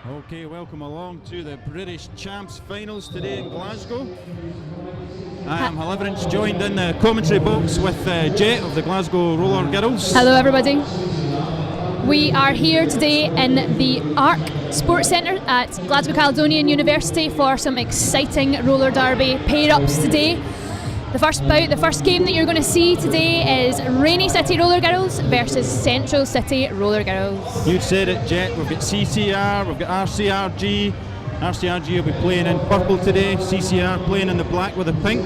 Okay, welcome along to the British Champs Finals today in Glasgow. I am Deliverance, joined in the commentary box with Jet of the Glasgow Roller Girls. Hello everybody. We are here today in the ARC Sports Centre at Glasgow Caledonian University for some exciting roller derby pair-ups today. The first bout, the first game that you're going to see today is Rainy City Roller Girls versus Central City Roller Girls. You said it, Jet. We've got CCR, we've got RCRG. RCRG will be playing in purple today, CCR playing in the black with the pink.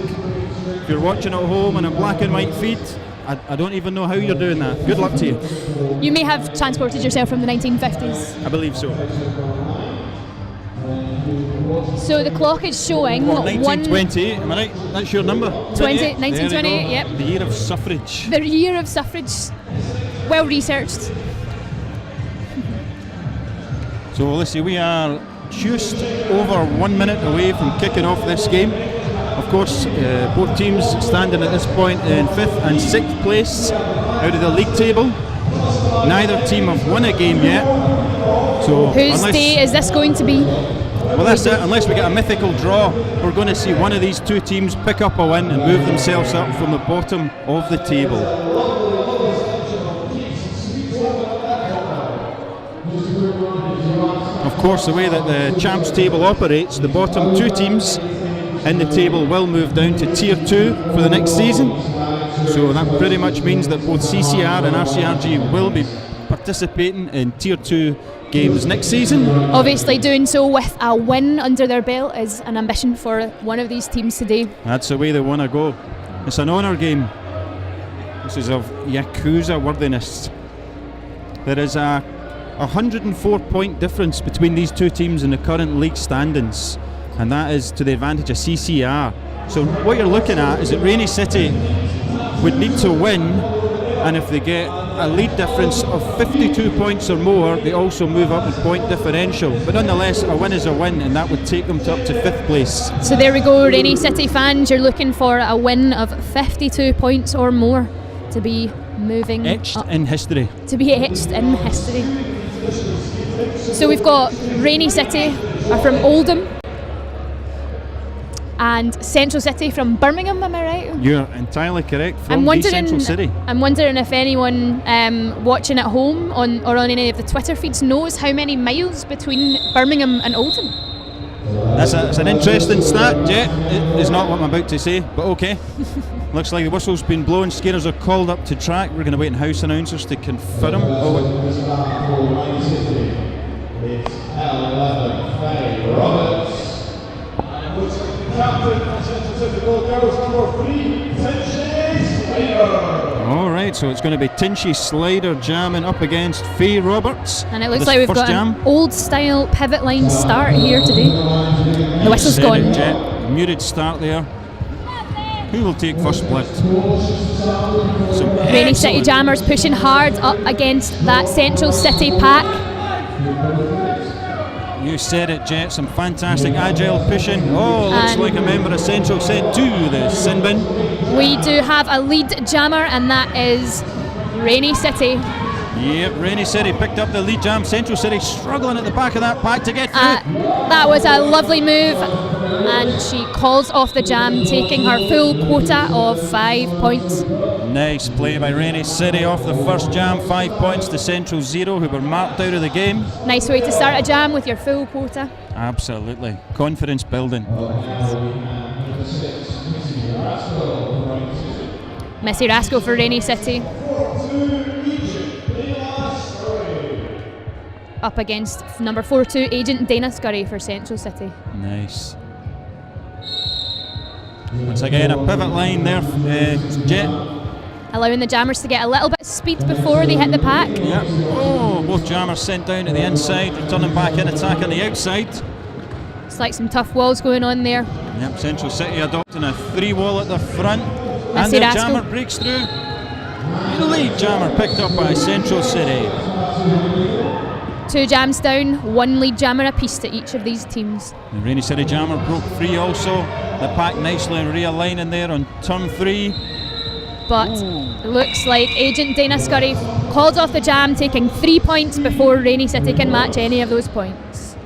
If you're watching at home on a black and white feed, I don't even know how you're doing that. Good luck to you. You may have transported yourself from the 1950s. I believe so. So the clock is showing 1920, am I right? That's your number? 1928, yep. The year of suffrage. The year of suffrage. Well researched. So let's see, we are just over 1 minute away from kicking off this game. Of course, both teams standing at this point in 5th and 6th place out of the league table. Neither team have won a game yet. So whose day is this going to be? Well, that's it. Unless we get a mythical draw, we're going to see one of these two teams pick up a win and move themselves up from the bottom of the table. Of course, the way that the Champs table operates, the bottom two teams in the table will move down to Tier 2 for the next season. So that pretty much means that both CCR and RCRG will be participating in Tier 2 games next season. Obviously doing so with a win under their belt is an ambition for one of these teams today. That's the way they want to go. It's an honour game. This is of Yakuza worthiness. There is a 104 point difference between these two teams in the current league standings, and that is to the advantage of CCR. So what you're looking at is that Rainy City would need to win, and if they get a lead difference of 52 points or more, they also move up in point differential. But nonetheless, a win is a win, and that would take them up to 5th place. So there we go, Rainy City fans, you're looking for a win of 52 points or more to be moving etched up. In history. To be etched in history. So we've got Rainy City are from Oldham and Central City from Birmingham, am I right? You're entirely correct, from the Central City. I'm wondering if anyone watching at home or on any of the Twitter feeds knows how many miles between Birmingham and Oldham. That's an interesting stat, Jet. It is not what I'm about to say, but okay. Looks like the whistle's been blown, skaters are called up to track. We're going to wait on house announcers to confirm. Alright, so it's going to be Tinchy Slider jamming up against Faye Roberts. And it looks like we've got an old style pivot line start here today. The whistle's gone. Jet. Muted start there. Who will take first blood? Rainy City Jammers pushing hard up against that Central City pack. You said it, Jet. Some fantastic agile pushing. Oh, looks like a member of Central sent to the sin bin. We do have a lead jammer, and that is Rainy City. Yep, Rainy City picked up the lead jam. Central City struggling at the back of that pack to get through. That was a lovely move, and she calls off the jam, taking her full quota of 5 points. Nice play by Rainy City off the first jam. 5 points to Central 0, who were marked out of the game. Nice way to start a jam with your full quota. Absolutely. Confidence building. Missy Rasco for Rainy City. Up against number 4-2 Agent Dana Scurry for Central City. Nice. Once again, a pivot line there, Jet. Allowing the jammers to get a little bit of speed before they hit the pack. Yep. Oh, both jammers sent down to the inside, returning back in attack on the outside. It's like some tough walls going on there. Yep, Central City adopting a 3-wall at the front. Missy and the Rascal. jammer breaks through. The lead jammer picked up by Central City. 2 jams down, 1 lead jammer apiece to each of these teams. The Rainy City jammer broke free also. The pack nicely realigning there on turn 3. But it looks like Agent Dana Scurry called off the jam, taking 3 points before Rainy City can match any of those points.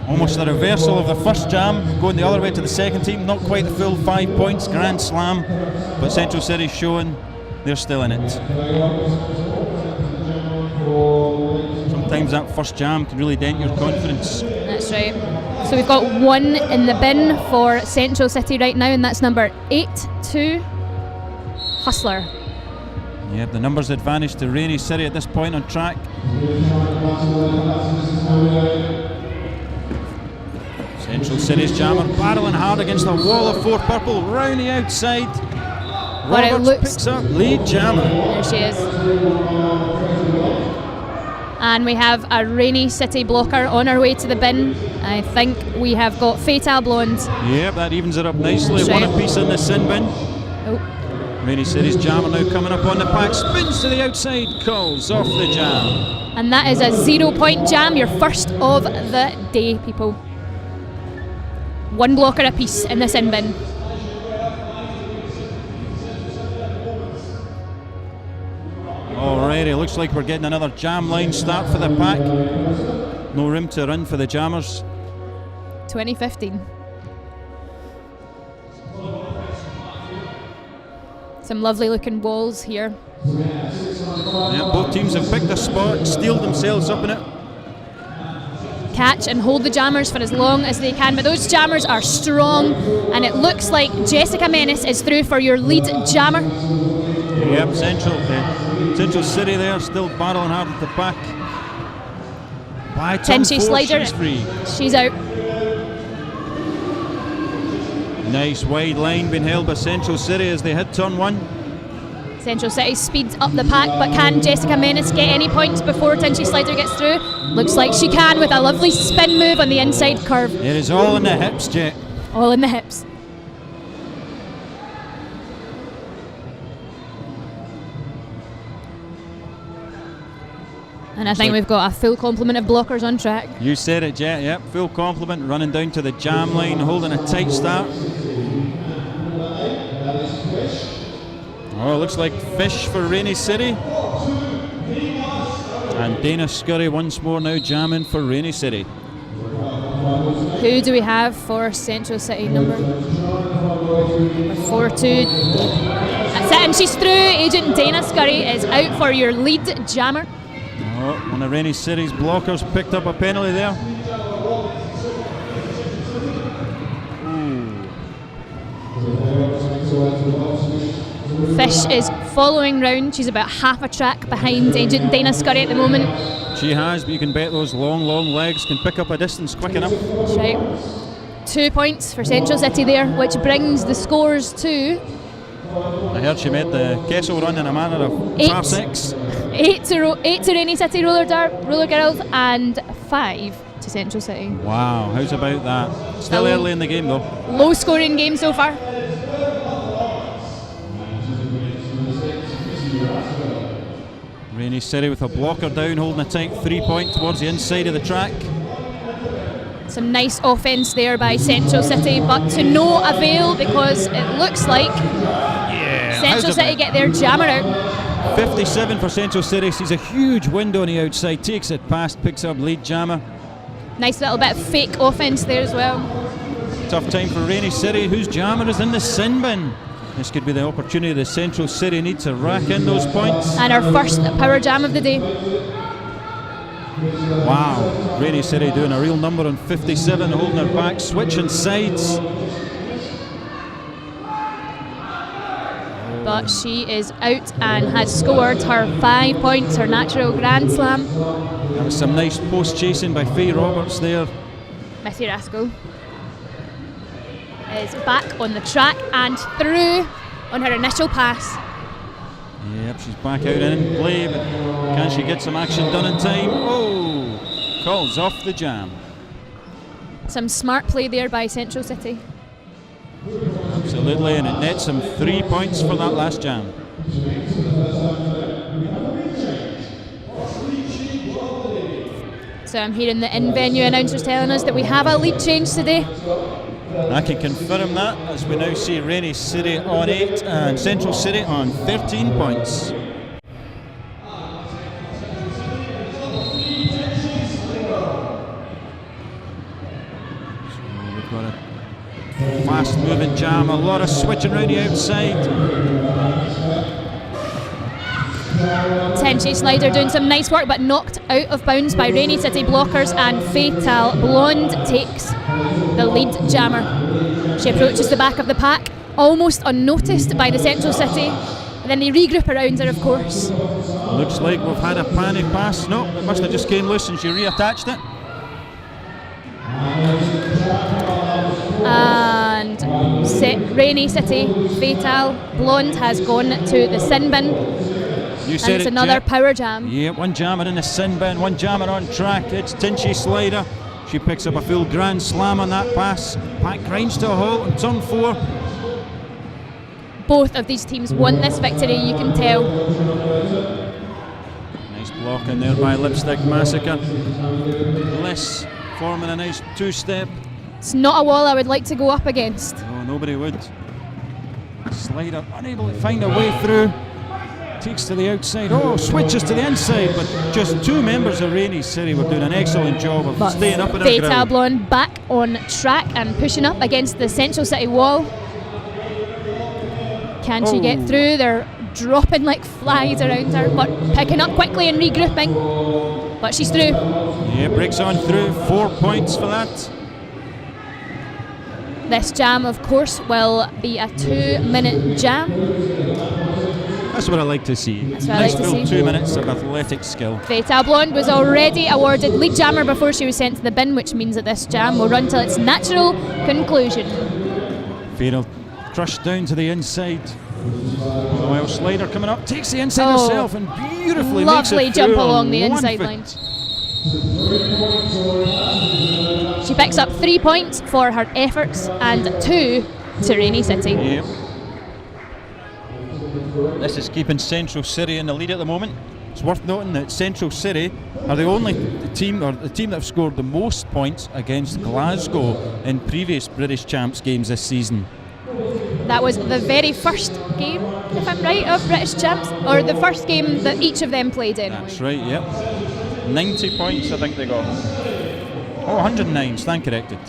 Almost the reversal of the first jam, going the other way to the second team. Not quite the full 5 points, grand slam, but Central City's showing they're still in it. Sometimes that first jam can really dent your confidence. That's right. So we've got one in the bin for Central City right now, and that's number 8-2, Hustler. Yeah, the numbers advantage to Rainy City at this point on track. Central City's jammer barreling hard against the wall of 4 purple, round the outside. Roberts picks up lead jammer. There she is. And we have a Rainy City blocker on our way to the bin. I think we have got Fatal Blonde. Yep, that evens it up nicely. One apiece in the sin bin. Oh. Rainy City's jammer now coming up on the pack, spins to the outside, calls off the jam. And that is a 0-point jam, your first of the day, people. 1 blocker apiece in the sin bin. Alrighty, looks like we're getting another jam line start for the pack. No room to run for the jammers. 2015. Some lovely looking walls here. Yeah, both teams have picked a spot, steeled themselves up in it. Catch and hold the jammers for as long as they can, but those jammers are strong, and it looks like Jessica Menace is through for your lead jammer. Yep, Central City there, still battling hard at the back. By turn 4, Slider, she's free. She's out. Nice wide line being held by Central City as they hit turn 1. Central City speeds up the pack, but can Jessica Menace get any points before Tinchy Slider gets through? Looks like she can with a lovely spin move on the inside curve. It is all in the hips, Jet. All in the hips. And I think we've got a full complement of blockers on track. You said it, Jet. Yep, full complement, running down to the jam line, holding a tight start. Oh, looks like Fish for Rainy City. And Dana Scurry once more now jamming for Rainy City. Who do we have for Central City? Number 4-2. That's it, and she's through. Agent Dana Scurry is out for your lead jammer. Oh, one of Rainy City's blockers picked up a penalty there. Fish is following round. She's about half a track behind Agent Dana Scurry at the moment. She has, but you can bet those long legs can pick up a distance quick enough. That's right. 2 points for Central City there, which brings the scores to... I heard she made the Kessel run in a manner of par 6. 8 to Rainy City Roller Girls and 5 to Central City. Wow, how's about that? Still early in the game though. Low scoring game so far. Rainy City with a blocker down, holding a tight 3-point towards the inside of the track. Some nice offence there by Central City, but to no avail because it looks like Central City get their jammer out. 57 for Central City, sees a huge window on the outside, takes it past, picks up lead jammer. Nice little bit of fake offence there as well. Tough time for Rainy City, whose jammer is in the sin bin. This could be the opportunity that Central City need to rack in those points. And our first power jam of the day. Wow, Rainy City doing a real number on 57, holding her back, switching sides. But she is out and has scored her 5 points, her natural grand slam. That was some nice post chasing by Faye Roberts there. Missy Rascal is back on the track and through on her initial pass. Yep, she's back out in play, but can she get some action done in time? Oh, calls off the jam. Some smart play there by Central City. Absolutely, and it nets them 3 points for that last jam. So I'm hearing the in-venue announcers telling us that we have a lead change today. I can confirm that as we now see Rainy City on 8 and Central City on 13 points. moving jam, a lot of switching around the outside. Tenchi Slider doing some nice work, but knocked out of bounds by Rainy City blockers, and Fatal Blonde takes the lead jammer. She approaches the back of the pack, almost unnoticed by the Central City, and then they regroup around her, of course. Looks like we've had a panic pass. No, it must have just came loose and she reattached it. And Rainy City Fatal Blonde has gone to the sin bin. You And said it's it, another Jet. power jam. Yeah, one jammer in the sin bin, one jammer on track. It's Tinchy Slider. She picks up a full grand slam on that pass. Pack grinds to a halt on turn 4. Both of these teams want this victory, you can tell. Nice block in there by Lipstick Massacre. Bliss forming a nice 2-step. It's not a wall I would like to go up against. Oh, nobody would. Slider unable to find a way through. Takes to the outside. Oh, switches to the inside, but just 2 members of Rainy City were doing an excellent job of staying up in their Fatal ground. Blonde back on track and pushing up against the Central City wall. Can she get through? They're dropping like flies around her, but picking up quickly and regrouping. But she's through. Yeah, breaks on through. 4 points for that. This jam, of course, will be a 2-minute jam. That's what I like to see. That's what I Nice like to full see. 2 minutes of athletic skill. Fatal Blonde was already awarded lead jammer before she was sent to the bin, which means that this jam will run till its natural conclusion. Fatal crushed down to the inside. While Slider coming up, takes the inside herself and beautifully makes Lovely it jump through along on the 1 inside foot. line. She picks up 3 points for her efforts and 2 to Rainy City. Yep. This is keeping Central City in the lead at the moment. It's worth noting that Central City are the only team, or the team that have scored the most points against Glasgow in previous British Champs games this season. That was the very first game, if I'm right, of British Champs, or the first game that each of them played in. That's right, yep. 90 points I think they got. Oh, 109, stand corrected.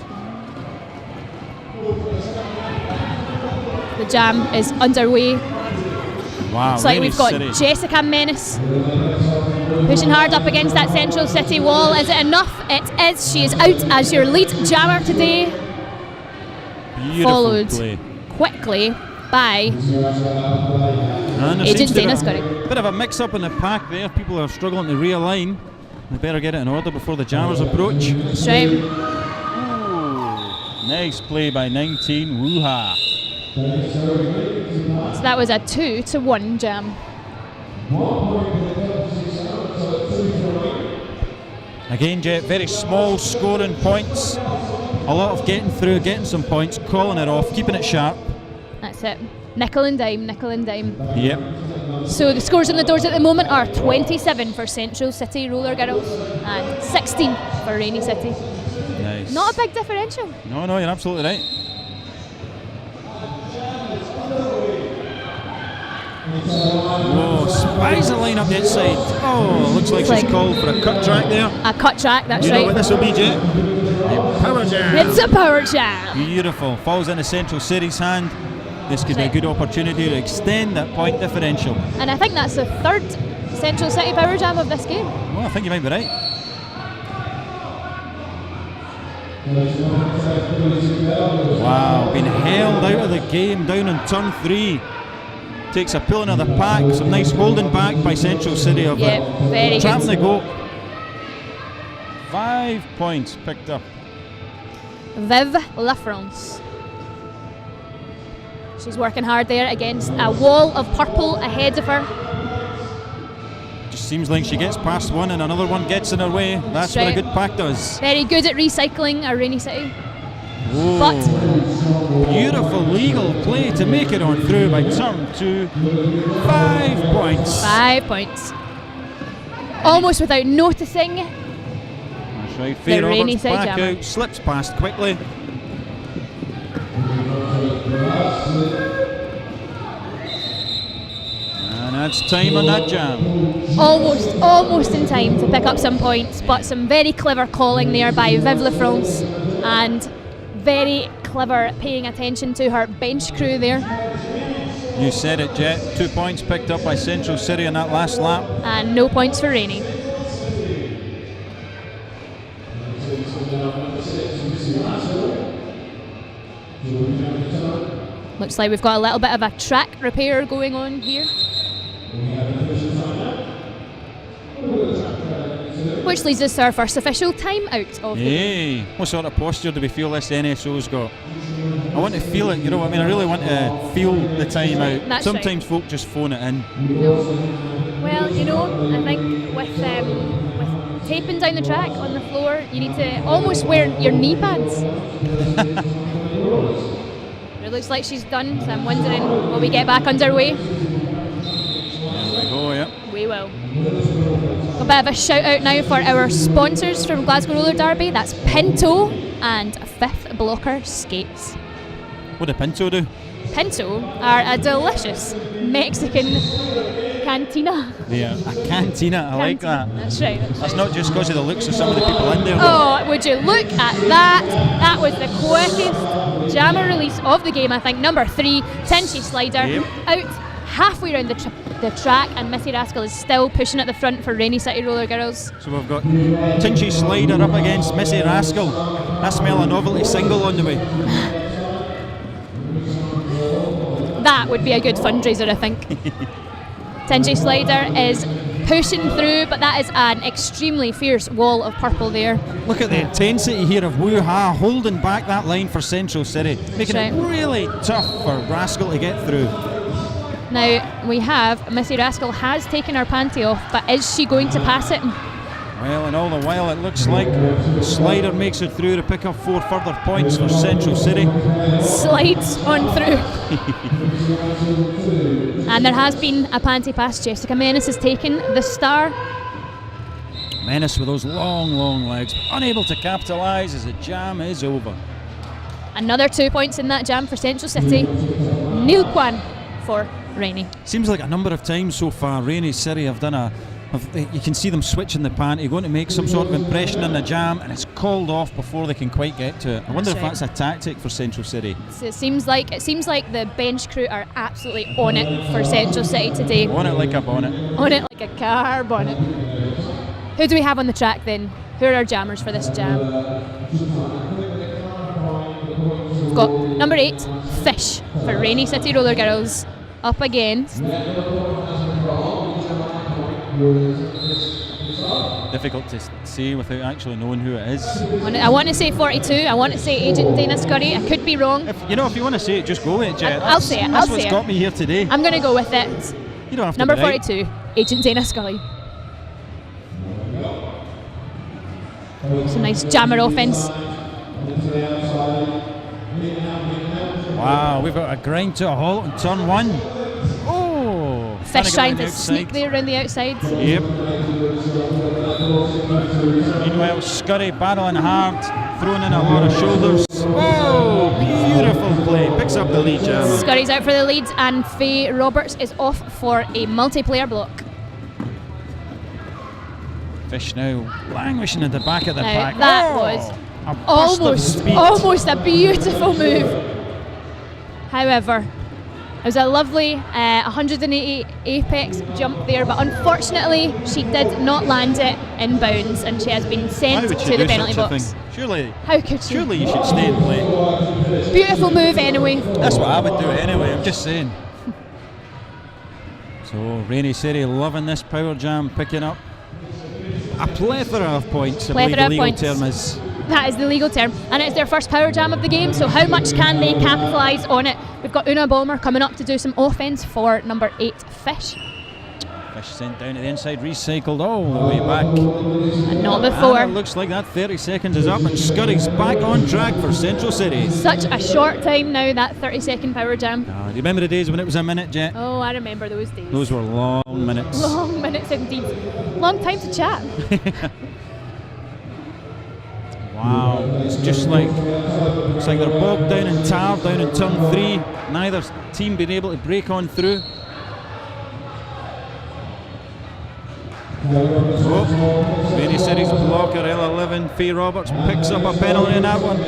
The jam is underway. Wow, It's like Rainy we've got City. Jessica Menace pushing hard up against that Central City wall. Is it enough? It is. She is out as your lead jammer today. Beautiful Followed play. quickly by And there Agent seems to be Dana a Scurry. bit of a mix-up in the pack there. People are struggling to realign. They better get it in order before the jammers approach. That's right. Ooh, nice play by 19. Woo-ha. So that was a 2-1 jam. Again, Jet, very small scoring points. A lot of getting through, getting some points, calling it off, keeping it sharp. That's it. Nickel and dime, nickel and dime. Yep. So the scores on the doors at the moment are 27 for Central City Roller Girls and 16 for Rainy City. Nice. Not a big differential. No, you're absolutely right. Whoa, spies the line up the inside. Oh, looks like she's called for a cut track there. A cut track, that's You know what right. this will be, Jet? A power jam. It's a power jam. Beautiful. Falls into Central City's hand. This could be a good opportunity to extend that point differential. And I think that's the third Central City power jam of this game. Well, I think you might be right. Wow, been held out of the game down on turn 3. Takes a pulling of the pack. Some nice holding back by Central City of Yeah, very trapping good. the goal. 5 points picked up. Vive La France. She's working hard there against a wall of purple ahead of her. Just seems like she gets past one and another one gets in her way. That's what a right. good pack does. Very good at recycling, our Rainy City. Whoa. But Beautiful legal play to make it on through by turn 2. 5 points. 5 points. Almost without noticing. That's right. Faye Rainy Roberts City back jammer. out, slips past quickly. And that's time on that jam. Almost in time to pick up some points, but some very clever calling there by Vive La France and very clever paying attention to her bench crew there. You said it, Jet. 2 points picked up by Central City in that last lap. And no points for Rainey. Looks like we've got a little bit of a track repair going on here, which leads us to our first official timeout of the Hey, what sort of posture do we feel this NSO's got? I want to feel it, you know what I mean? I really want to feel the timeout. That's Sometimes folk just phone it in. No. Well, you know, I think with taping down the track on the floor, you need to almost wear your knee pads. It looks like she's done, so I'm wondering, will we get back underway? There we go, yeah. We will. A bit of a shout out now for our sponsors from Glasgow Roller Derby. That's Pinto and Fifth Blocker Skates. What did Pinto do? Pinto are a delicious Mexican cantina. Yeah, a cantina, I like that. That's right. That's not just because of the looks of some of the people in there. Oh, would you look at that? That was the quickest jammer release of the game, I think. Number 3, Tinchy Slider, Yep. out halfway around the track, and Missy Rascal is still pushing at the front for Rainy City Roller Girls. So we've got Tinchy Slider up against Missy Rascal. I smell a novelty single on the way. That would be a good fundraiser, I think. Tinchy Slider is pushing through, but that is an extremely fierce wall of purple there. Look at the intensity here of Woo-Ha holding back that line for Central City, making That's it right. really tough for Rascal to get through. Now we have Missy Rascal has taken her panty off, but is she going to pass it? Well, and all the while it looks like Slider makes it through to pick up 4 further points for Central City. Slides on through. And there has been a panty pass. Jessica Menace has taken the star. Menace with those long, long legs, unable to capitalise as the jam is over. Another 2 points in that jam for Central City. Neil Kwan for Rainey. Seems like a number of times so far Rainey City have done you can see them switching the panty, going to make some sort of impression in the jam, and it's called off before they can quite get to it. I wonder if that's a tactic for Central City. So it seems like the bench crew are absolutely on it for Central City today. On it like a bonnet. On it like a car bonnet. Who do we have on the track then? Who are our jammers for this jam? We've got number 8, Fish for Rainy City Roller Girls, up against. Difficult to see without actually knowing who it is. I want to say 42. I want to say Agent Dana Scurry. I could be wrong. If you want to say it, just go with it, Jet. I'll say it. That's what's got me here today. I'm going to go with it. You don't have to. Number be right. 42, Agent Dana Scully. It's a nice jammer offense. Wow, we've got a grind to a halt on turn 1. Oh, Fish trying to outside. sneak there around the outside. Yep. Meanwhile, Scurry battling hard, throwing in a lot of shoulders. Oh, beautiful play. Picks up the lead, Jam. Scurry's out for the lead, and Faye Roberts is off for a multiplayer block. Fish now languishing at the back of the Now, pack. that Oh, was a burst of speed. almost a beautiful move. However, it was a lovely 180 apex jump there, but unfortunately she did not land it in bounds, and she has been Why sent would to she the do penalty such a box. thing? Surely Surely you should stay and play. Beautiful move anyway. That's what I would do anyway, I'm just saying. So Rainy City loving this power jam, picking up a plethora of points, I believe the legal term is. That is the legal term, and it's their first power jam of the game, so how much can they capitalise on it? We've got Una Balmer coming up to do some offence for number 8, Fish. Fish sent down to the inside, recycled all the way back. And not before. And it looks like that 30 seconds is up, and Scurry's back on track for Central City. Such a short time now, that 30-second power jam. Do you remember the days when it was a minute, Jet? Oh, I remember those days. Those were long minutes. Long minutes indeed. Long time to chat. Wow, it's just like they're bogged down and tarred down in turn 3. Neither team being able to break on through. Oh, Rainy City's blocker, L11, Faye Roberts, picks up a penalty in that one.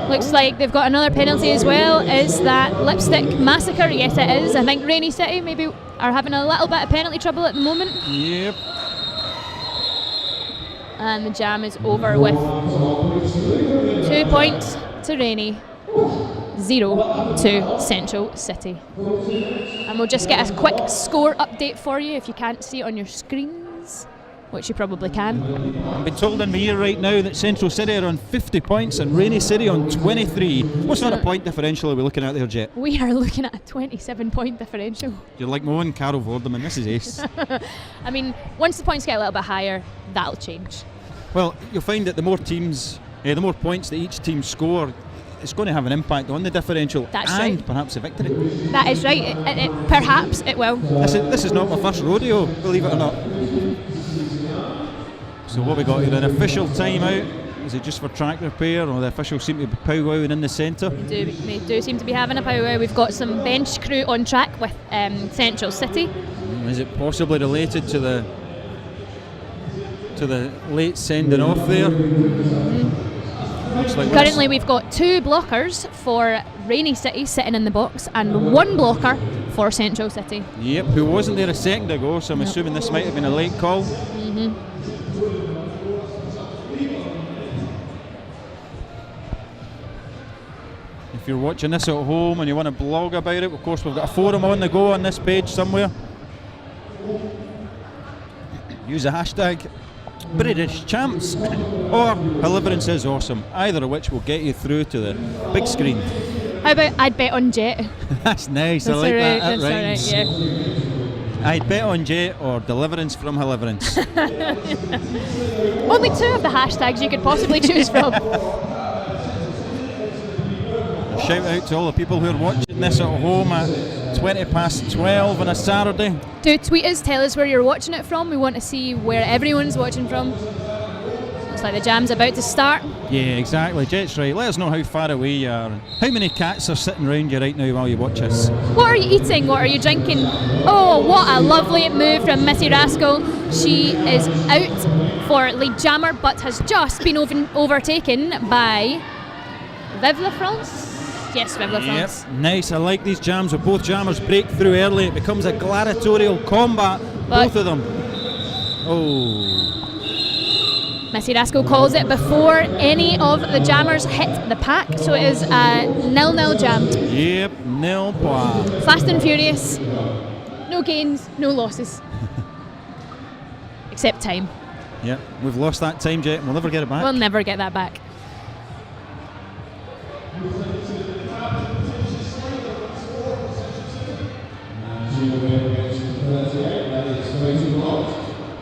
Looks like they've got another penalty as well. Is that Lipstick Massacre? Yes, it is. I think Rainy City maybe are having a little bit of penalty trouble at the moment. Yep. And the jam is over with 2 points to Rainy, 0 to Central City. And we'll just get a quick score update for you if you can't see it on your screens, which you probably can. I've been told in my ear right now that Central City are on 50 points and Rainy City on 23. What sort of point differential are we looking at there, Jet? We are looking at a 27-point differential. You're like my own Carol Vorderman, this is ace. I mean, once the points get a little bit higher, that'll change. Well, you'll find that the more teams, the more points that each team score, it's going to have an impact on the differential. That's and right. Perhaps a victory. That is right. Perhaps it will. This is not my first rodeo, believe it or not. So what we got here, an official timeout. Is it just for track repair, or the officials seem to be powwowing in the centre? They do seem to be having a powwow. We've got some bench crew on track with Central City. Is it possibly related to the late sending off there? Looks like currently we've got 2 blockers for Rainy City sitting in the box and 1 blocker for Central City. Yep, who wasn't there a second ago, so I'm assuming this might have been a late call. If you're watching this at home and you want to blog about it, of course we've got a forum on the go on this page somewhere. Use the hashtag British Champs or Deliverance is Awesome, either of which will get you through to the big screen. How about I'd bet on Jet? That's nice, I like that. That rhymes. Right, yeah. I'd bet on Jet or Deliverance from Deliverance. Only 2 of the hashtags you could possibly choose from. Shout out to all the people who are watching this at home at 12:20 on a Saturday. Do tweet us, tell us where you're watching it from. We want to see where everyone's watching from. Looks like the jam's about to start. Yeah, exactly. Jet's right. Let us know how far away you are. How many cats are sitting around you right now while you watch us? What are you eating? What are you drinking? Oh, what a lovely move from Missy Rascal. She is out for lead jammer, but has just been overtaken by Vive la France. Yes, Vive la France. Yep, nice. I like these jams where both jammers break through early. It becomes a gladiatorial combat, both of them. Oh. Missy Rascal calls it before any of the jammers hit the pack, so it is a 0-0 jam. Yep, nil point. Fast and furious. No gains, no losses. Except time. Yep, we've lost that time, Jet, and we'll never get it back. We'll never get that back.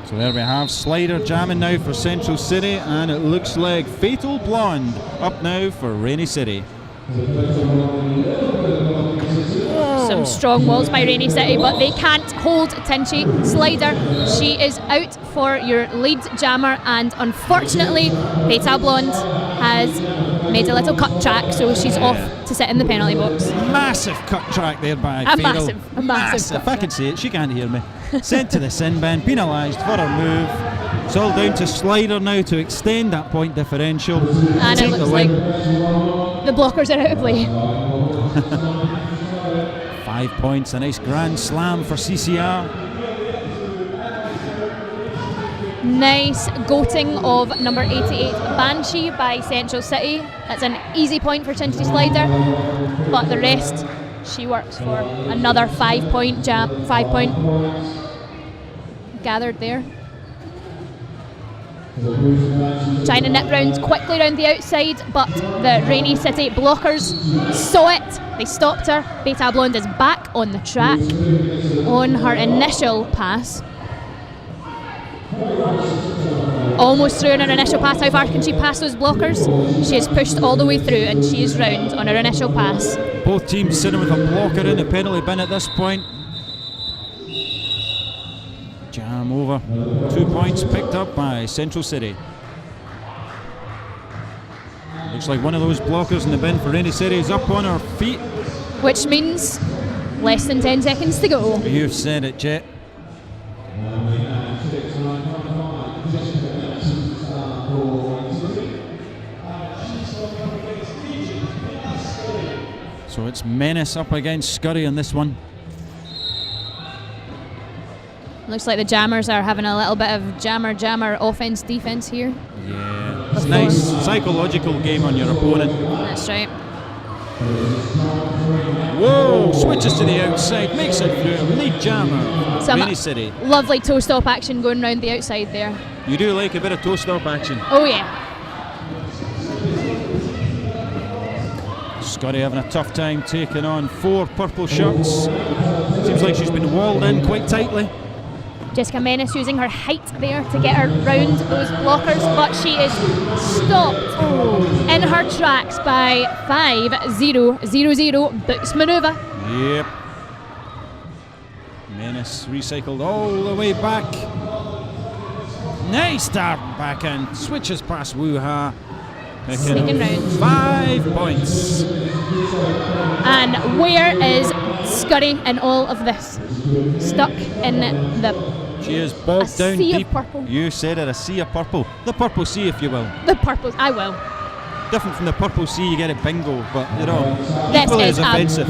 So there we have Slider jamming now for Central City, and it looks like Fatal Blonde up now for Rainy City. Some strong walls by Rainy City, but they can't hold Tinchy. Slider, she is out for your lead jammer, and unfortunately Fatal Blonde has made a little cut track, so she's off to sit in the penalty box. Massive cut track there by A Fatal. massive If I can say it, she can't hear me. Sent to the sin bin, penalised for her move. It's all down to Slider now to extend that point differential. And it looks like the blockers are out of play. 5 points, a nice grand slam for CCR. Nice goating of number 88 Banshee by Central City. That's an easy point for Tinchy Slider, but the rest she works for. Another 5 point jam, 5 point gathered there. Trying to nip round quickly round the outside, but the Rainy City blockers saw it. They stopped her. Beta Blonde is back on the track on her initial pass. Almost through on her initial pass. How far can she pass those blockers? She has pushed all the way through, and she is round on her initial pass. Both teams sitting with a blocker in the penalty bin at this point. Jam over. 2 points picked up by Central City. Looks like one of those blockers in the bin for Rainy City is up on her feet. Which means less than 10 seconds to go. You've said it, Jet. it's Menace up against Scurry in this one. Looks like the Jammers are having a little bit of jammer offense defense here. Yeah, it's nice psychological game on your opponent. That's right. Whoa, switches to the outside, makes it through, lead jammer. Some Rainy City. Lovely toe stop action going round the outside there. You do like a bit of toe stop action. Oh yeah. Scotty having a tough time taking on 4 purple shirts. Seems like she's been walled in quite tightly. Jessica Menace using her height there to get her round those blockers, but she is stopped in her tracks by 5-0-0-0 boots manoeuvre. Yep. Menace recycled all the way back. Nice start back in. Switches past Wuha. Sneaking round. 5 points. And where is Scurry in all of this? Stuck in the She is bogged down sea deep. of purple. You said it, a sea of purple. The purple sea, if you will. The purples. I will. Different from the purple sea, you get it bingo, but you know, This equally is as offensive.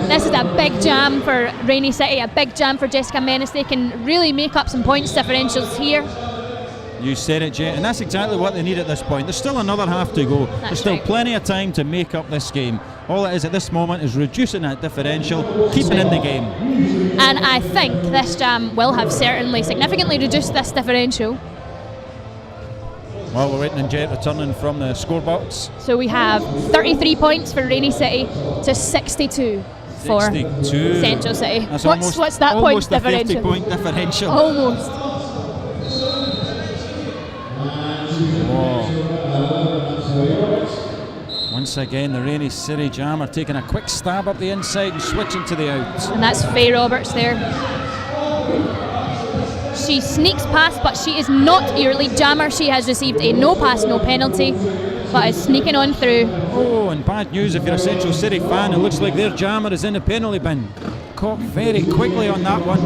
This is a big jam for Rainy City, a big jam for Jessica Menace. They can really make up some points differentials here. You said it, Jet, and that's exactly what they need at this point. There's still another half to go. There's still plenty of time to make up this game. All it is at this moment is reducing that differential, keeping in the game. And I think this jam will have certainly significantly reduced this differential. While we're waiting on Jet returning from the scorebox. So we have 33 points for Rainy City to 62 for 62. Central City. That's What's that almost point a differential? 50-point differential. Almost. Whoa. Once again, the Rainy City Jammer taking a quick stab up the inside and switching to the out. And that's Faye Roberts there. She sneaks past, but she is not your lead jammer. She has received a no pass, no penalty, but is sneaking on through. Oh, and bad news if you're a Central City fan. It looks like their jammer is in the penalty bin. Caught very quickly on that one.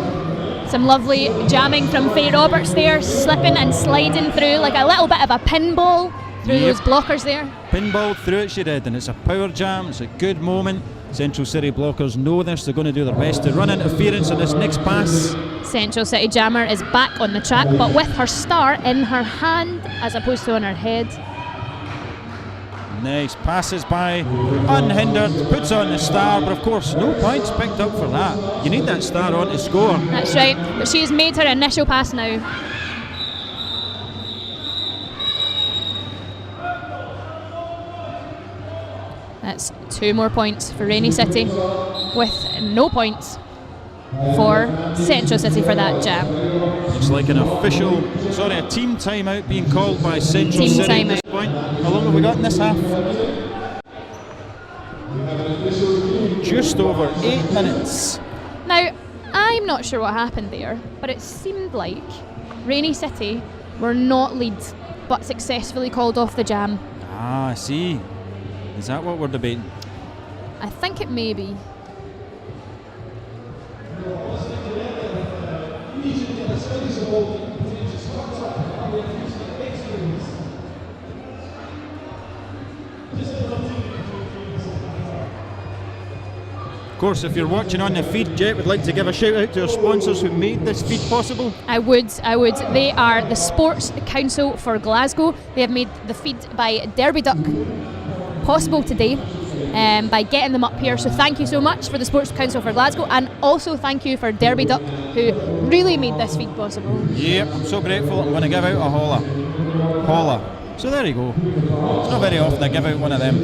Some lovely jamming from Faye Roberts there, slipping and sliding through like a little bit of a pinball through those blockers there. Pinball through it she did, and it's a power jam. It's a good moment. Central City blockers know this. They're going to do their best to run interference on this next pass. Central City jammer is back on the track, but with her star in her hand as opposed to on her head. Nice, passes by, unhindered, puts on the star, but of course no points picked up for that. You need that star on to score. That's right, but she's made her initial pass now. That's 2 more points for Rainy City, with no points for Central City for that jam. Looks like a team timeout being called by Central Team City timeout. at this point. How long have we got in this half? Just over 8 minutes. Now, I'm not sure what happened there, but it seemed like Rainy City were not lead, but successfully called off the jam. Ah, I see. Is that what we're debating? I think it may be. Of course, if you're watching on the feed, Jet would like to give a shout out to our sponsors who made this feed possible. I would. They are the Sports Council for Glasgow. They have made the feed by Derby Duck possible today by getting them up here. So thank you so much for the Sports Council for Glasgow, and also thank you for Derby Duck, who really made this feed possible. Yep, I'm so grateful. I'm going to give out a holla. So there you go. It's not very often I give out one of them.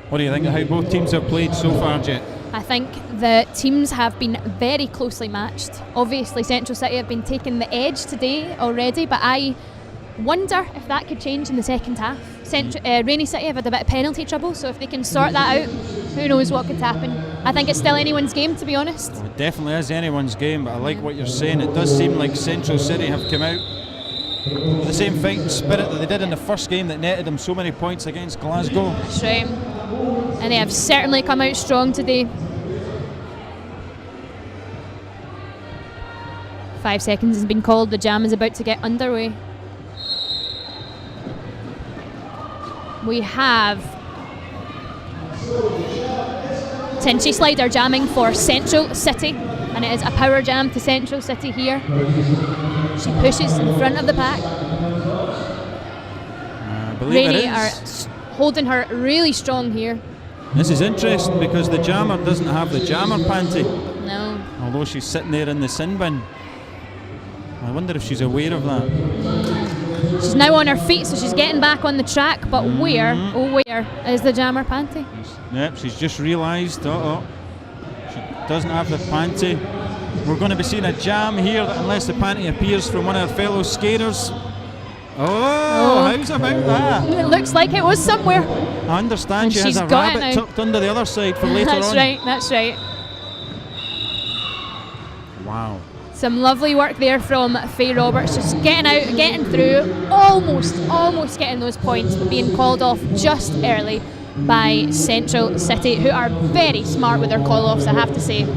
What do you think of how both teams have played so far, Jet? I think the teams have been very closely matched. Obviously, Central City have been taking the edge today already, but I wonder if that could change in the second half. Rainy City have had a bit of penalty trouble, so if they can sort that out, who knows what could happen. I think it's still anyone's game, to be honest. Well, it definitely is anyone's game, but I like what you're saying. It does seem like Central City have come out with the same fighting spirit that they did in the first game that netted them so many points against Glasgow. That's right. And they have certainly come out strong today. 5 seconds has been called. The jam is about to get underway. We have Tinchy Slider jamming for Central City, and it is a power jam to Central City here. She pushes in front of the pack. Rainey are holding her really strong here. This is interesting because the jammer doesn't have the jammer panty. No. Although she's sitting there in the sin bin. I wonder if she's aware of that. She's now on her feet, so she's getting back on the track, but where, oh where, is the jammer panty? Yep, she's just realised, she doesn't have the panty. We're going to be seeing a jam here unless the panty appears from one of her fellow skaters. Oh, how's about that? It looks like it was somewhere. I understand And she has she's a got it rabbit now. tucked under the other side for later That's on. right, that's right. Wow. Some lovely work there from Faye Roberts, just getting out, getting through, almost getting those points, but being called off just early by Central City, who are very smart with their call-offs, I have to say.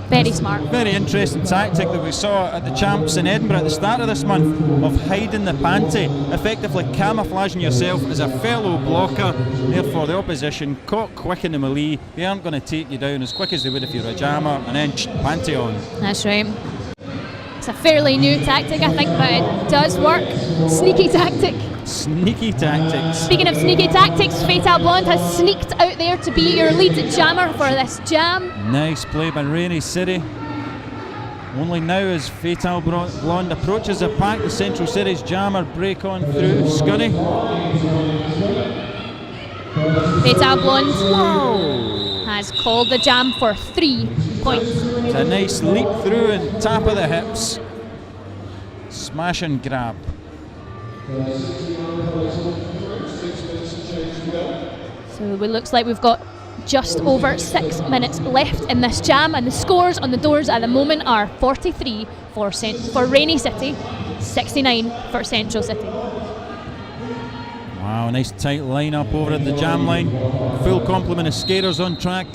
Very smart. Very interesting tactic that we saw at the Champs in Edinburgh at the start of this month of hiding the panty, effectively camouflaging yourself as a fellow blocker. Therefore, the opposition caught quick in the melee. They aren't going to take you down as quick as they would if you're a jammer, and then panty on. That's right. It's a fairly new tactic, I think, but it does work. Sneaky tactic. Sneaky tactics. Speaking of sneaky tactics, Fatal Blonde has sneaked out there to be your lead jammer for this jam. Nice play by Rainey City. Only now as Fatal Blonde approaches the pack, the Central City's jammer break on through. Scuddy. Fatal Blonde has called the jam for 3 points. It's a nice leap through and tap of the hips. Smash and grab. So it looks like we've got just over 6 minutes left in this jam, and the scores on the doors at the moment are 43 for Rainey City, 69 for Central City. Wow, nice tight line up over at the jam line. Full complement of skaters on track.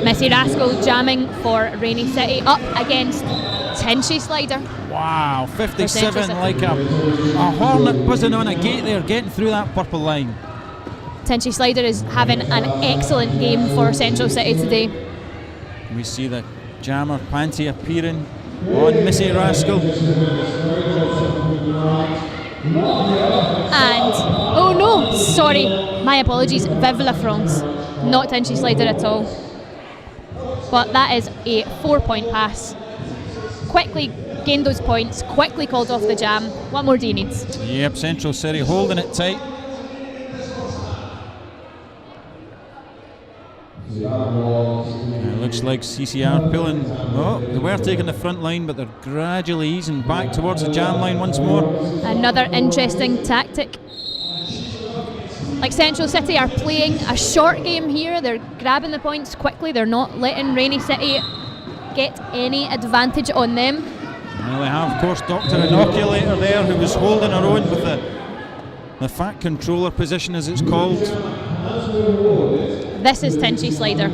Missy Rascal jamming for Rainey City up against Tinchy Slider. Wow, 57 like a hornet buzzing on a gate there, getting through that purple line. Tinchy Slider is having an excellent game for Central City today. We see the jammer panty appearing on Missy Rascal. And, oh no, sorry, my apologies, Vive la France, not Tinchy Slider at all. But that is a 4-point pass. Quickly gained those points, quickly called off the jam. What more do you need? Yep, Central City holding it tight. It looks like CCR pulling. Oh, they were taking the front line, but they're gradually easing back towards the jam line once more. Another interesting tactic. Like Central City are playing a short game here. They're grabbing the points quickly. They're not letting Rainey City get any advantage on them. Well, they have, of course, Dr. Inoculator there, who was holding her own with the fat controller position, as it's called. This is Tinchy Slider.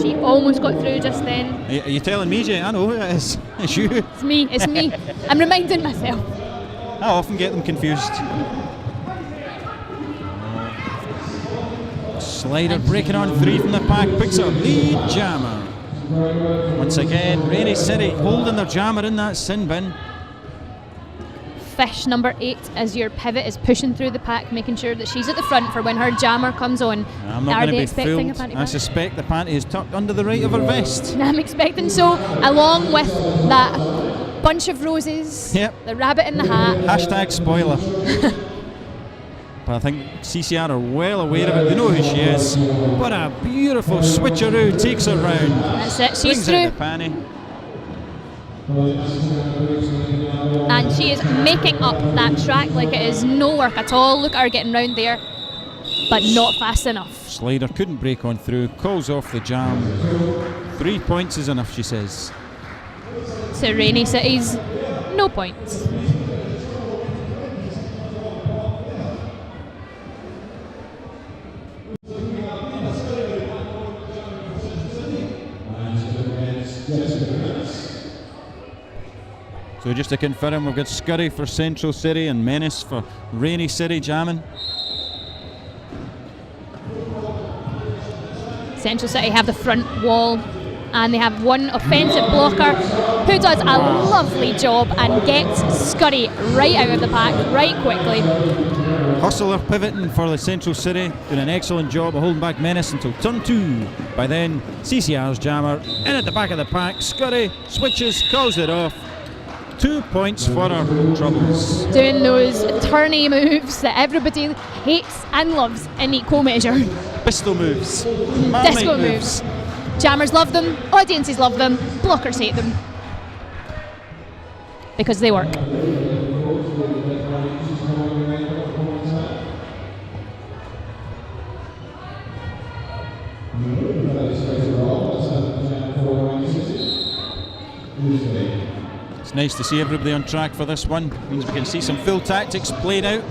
She almost got through just then. Are you telling me, Jay? I know who it is. It's you. It's me. I'm reminding myself. I often get them confused. Slider breaking on 3 from the pack, picks up lead jammer. Once again, Rainey City holding their jammer in that sin bin. Fish number 8 as your pivot is pushing through the pack, making sure that she's at the front for when her jammer comes on. I'm not going to be expecting fooled. a panty I suspect the panty is tucked under the right of her vest. I'm expecting so, along with that bunch of roses, Yep. the rabbit in the hat. Hashtag spoiler. But I think CCR are well aware of it. They know who she is. What a beautiful switcheroo, takes her round. That's it, she's Brings through. out the panty. And she is making up that track like it is no work at all. Look at her getting round there, but not fast enough. Slider couldn't break on through, calls off the jam. 3 points is enough, she says. So Rainey City's no points. So just to confirm, we've got Scurry for Central City and Menace for Rainy City jamming. Central City have the front wall and they have one offensive blocker who does a lovely job and gets Scurry right out of the pack right quickly. Hustler pivoting for the Central City, doing an excellent job of holding back Menace until turn 2. By then, CCR's jammer in at the back of the pack. Scurry switches, calls it off. 2 points for our troubles. Doing those tourney moves that everybody hates and loves in equal measure. Pistol moves. Disco moves. Jammers love them, audiences love them, blockers hate them. Because they work. It's nice to see everybody on track for this one. Means we can see some full tactics played out.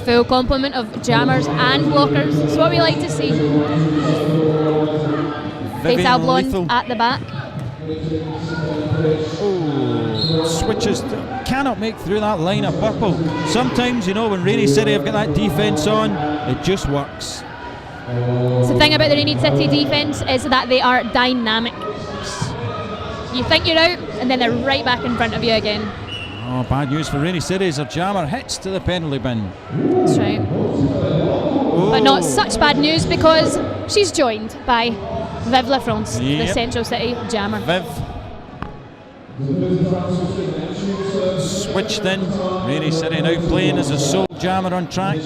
Full complement of jammers and blockers. It's what we like to see. Fatal Blonde at the back. Oh, switches cannot make through that line of purple. Sometimes, you know, when Rainy City have got that defence on, it just works. The thing about the Rainy City defence is that they are dynamic. You think you're out, and then they're right back in front of you again. Oh, bad news for Rainy City as a jammer hits to the penalty bin. That's right. Oh. But not such bad news because she's joined by Viv La France, the Central City jammer. Viv. Switched in. Rainy City now playing as a sole jammer on track.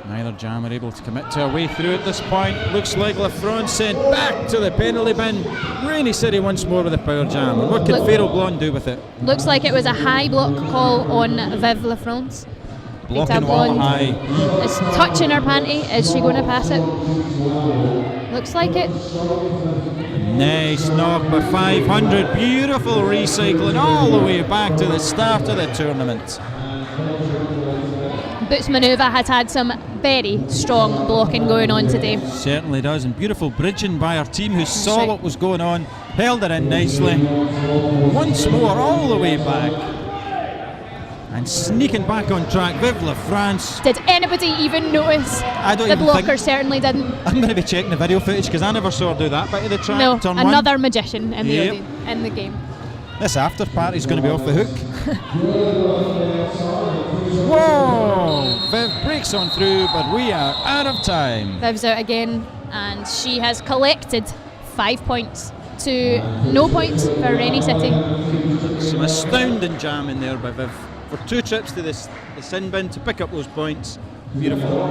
Neither jammer able to commit to a way through at this point. Looks like LaFrance sent back to the penalty bin. Rainy City once more with a power jam. And what can Fatal Blonde do with it? Looks like it was a high block call on Viv La France. Blocking while high. Is touching her panty. Is she going to pass it? Looks like it. Nice knock by 500. Beautiful recycling all the way back to the start of the tournament. Boots Maneuver has had some very strong blocking going on today. Certainly does, and beautiful bridging by our team who saw what was going on, held it in nicely. Once more, all the way back. And sneaking back on track, Viv La France. Did anybody even notice? The blocker certainly didn't. I'm going to be checking the video footage because I never saw her do that bit of the track. No, turn another one. magician in the game. This after party's going to be off the hook. Whoa! Viv breaks on through, but we are out of time. Viv's out again, and she has collected 5 points to no points for Rainy City. Some astounding jam in there by Viv. For 2 trips to the sin bin to pick up those points. Beautiful.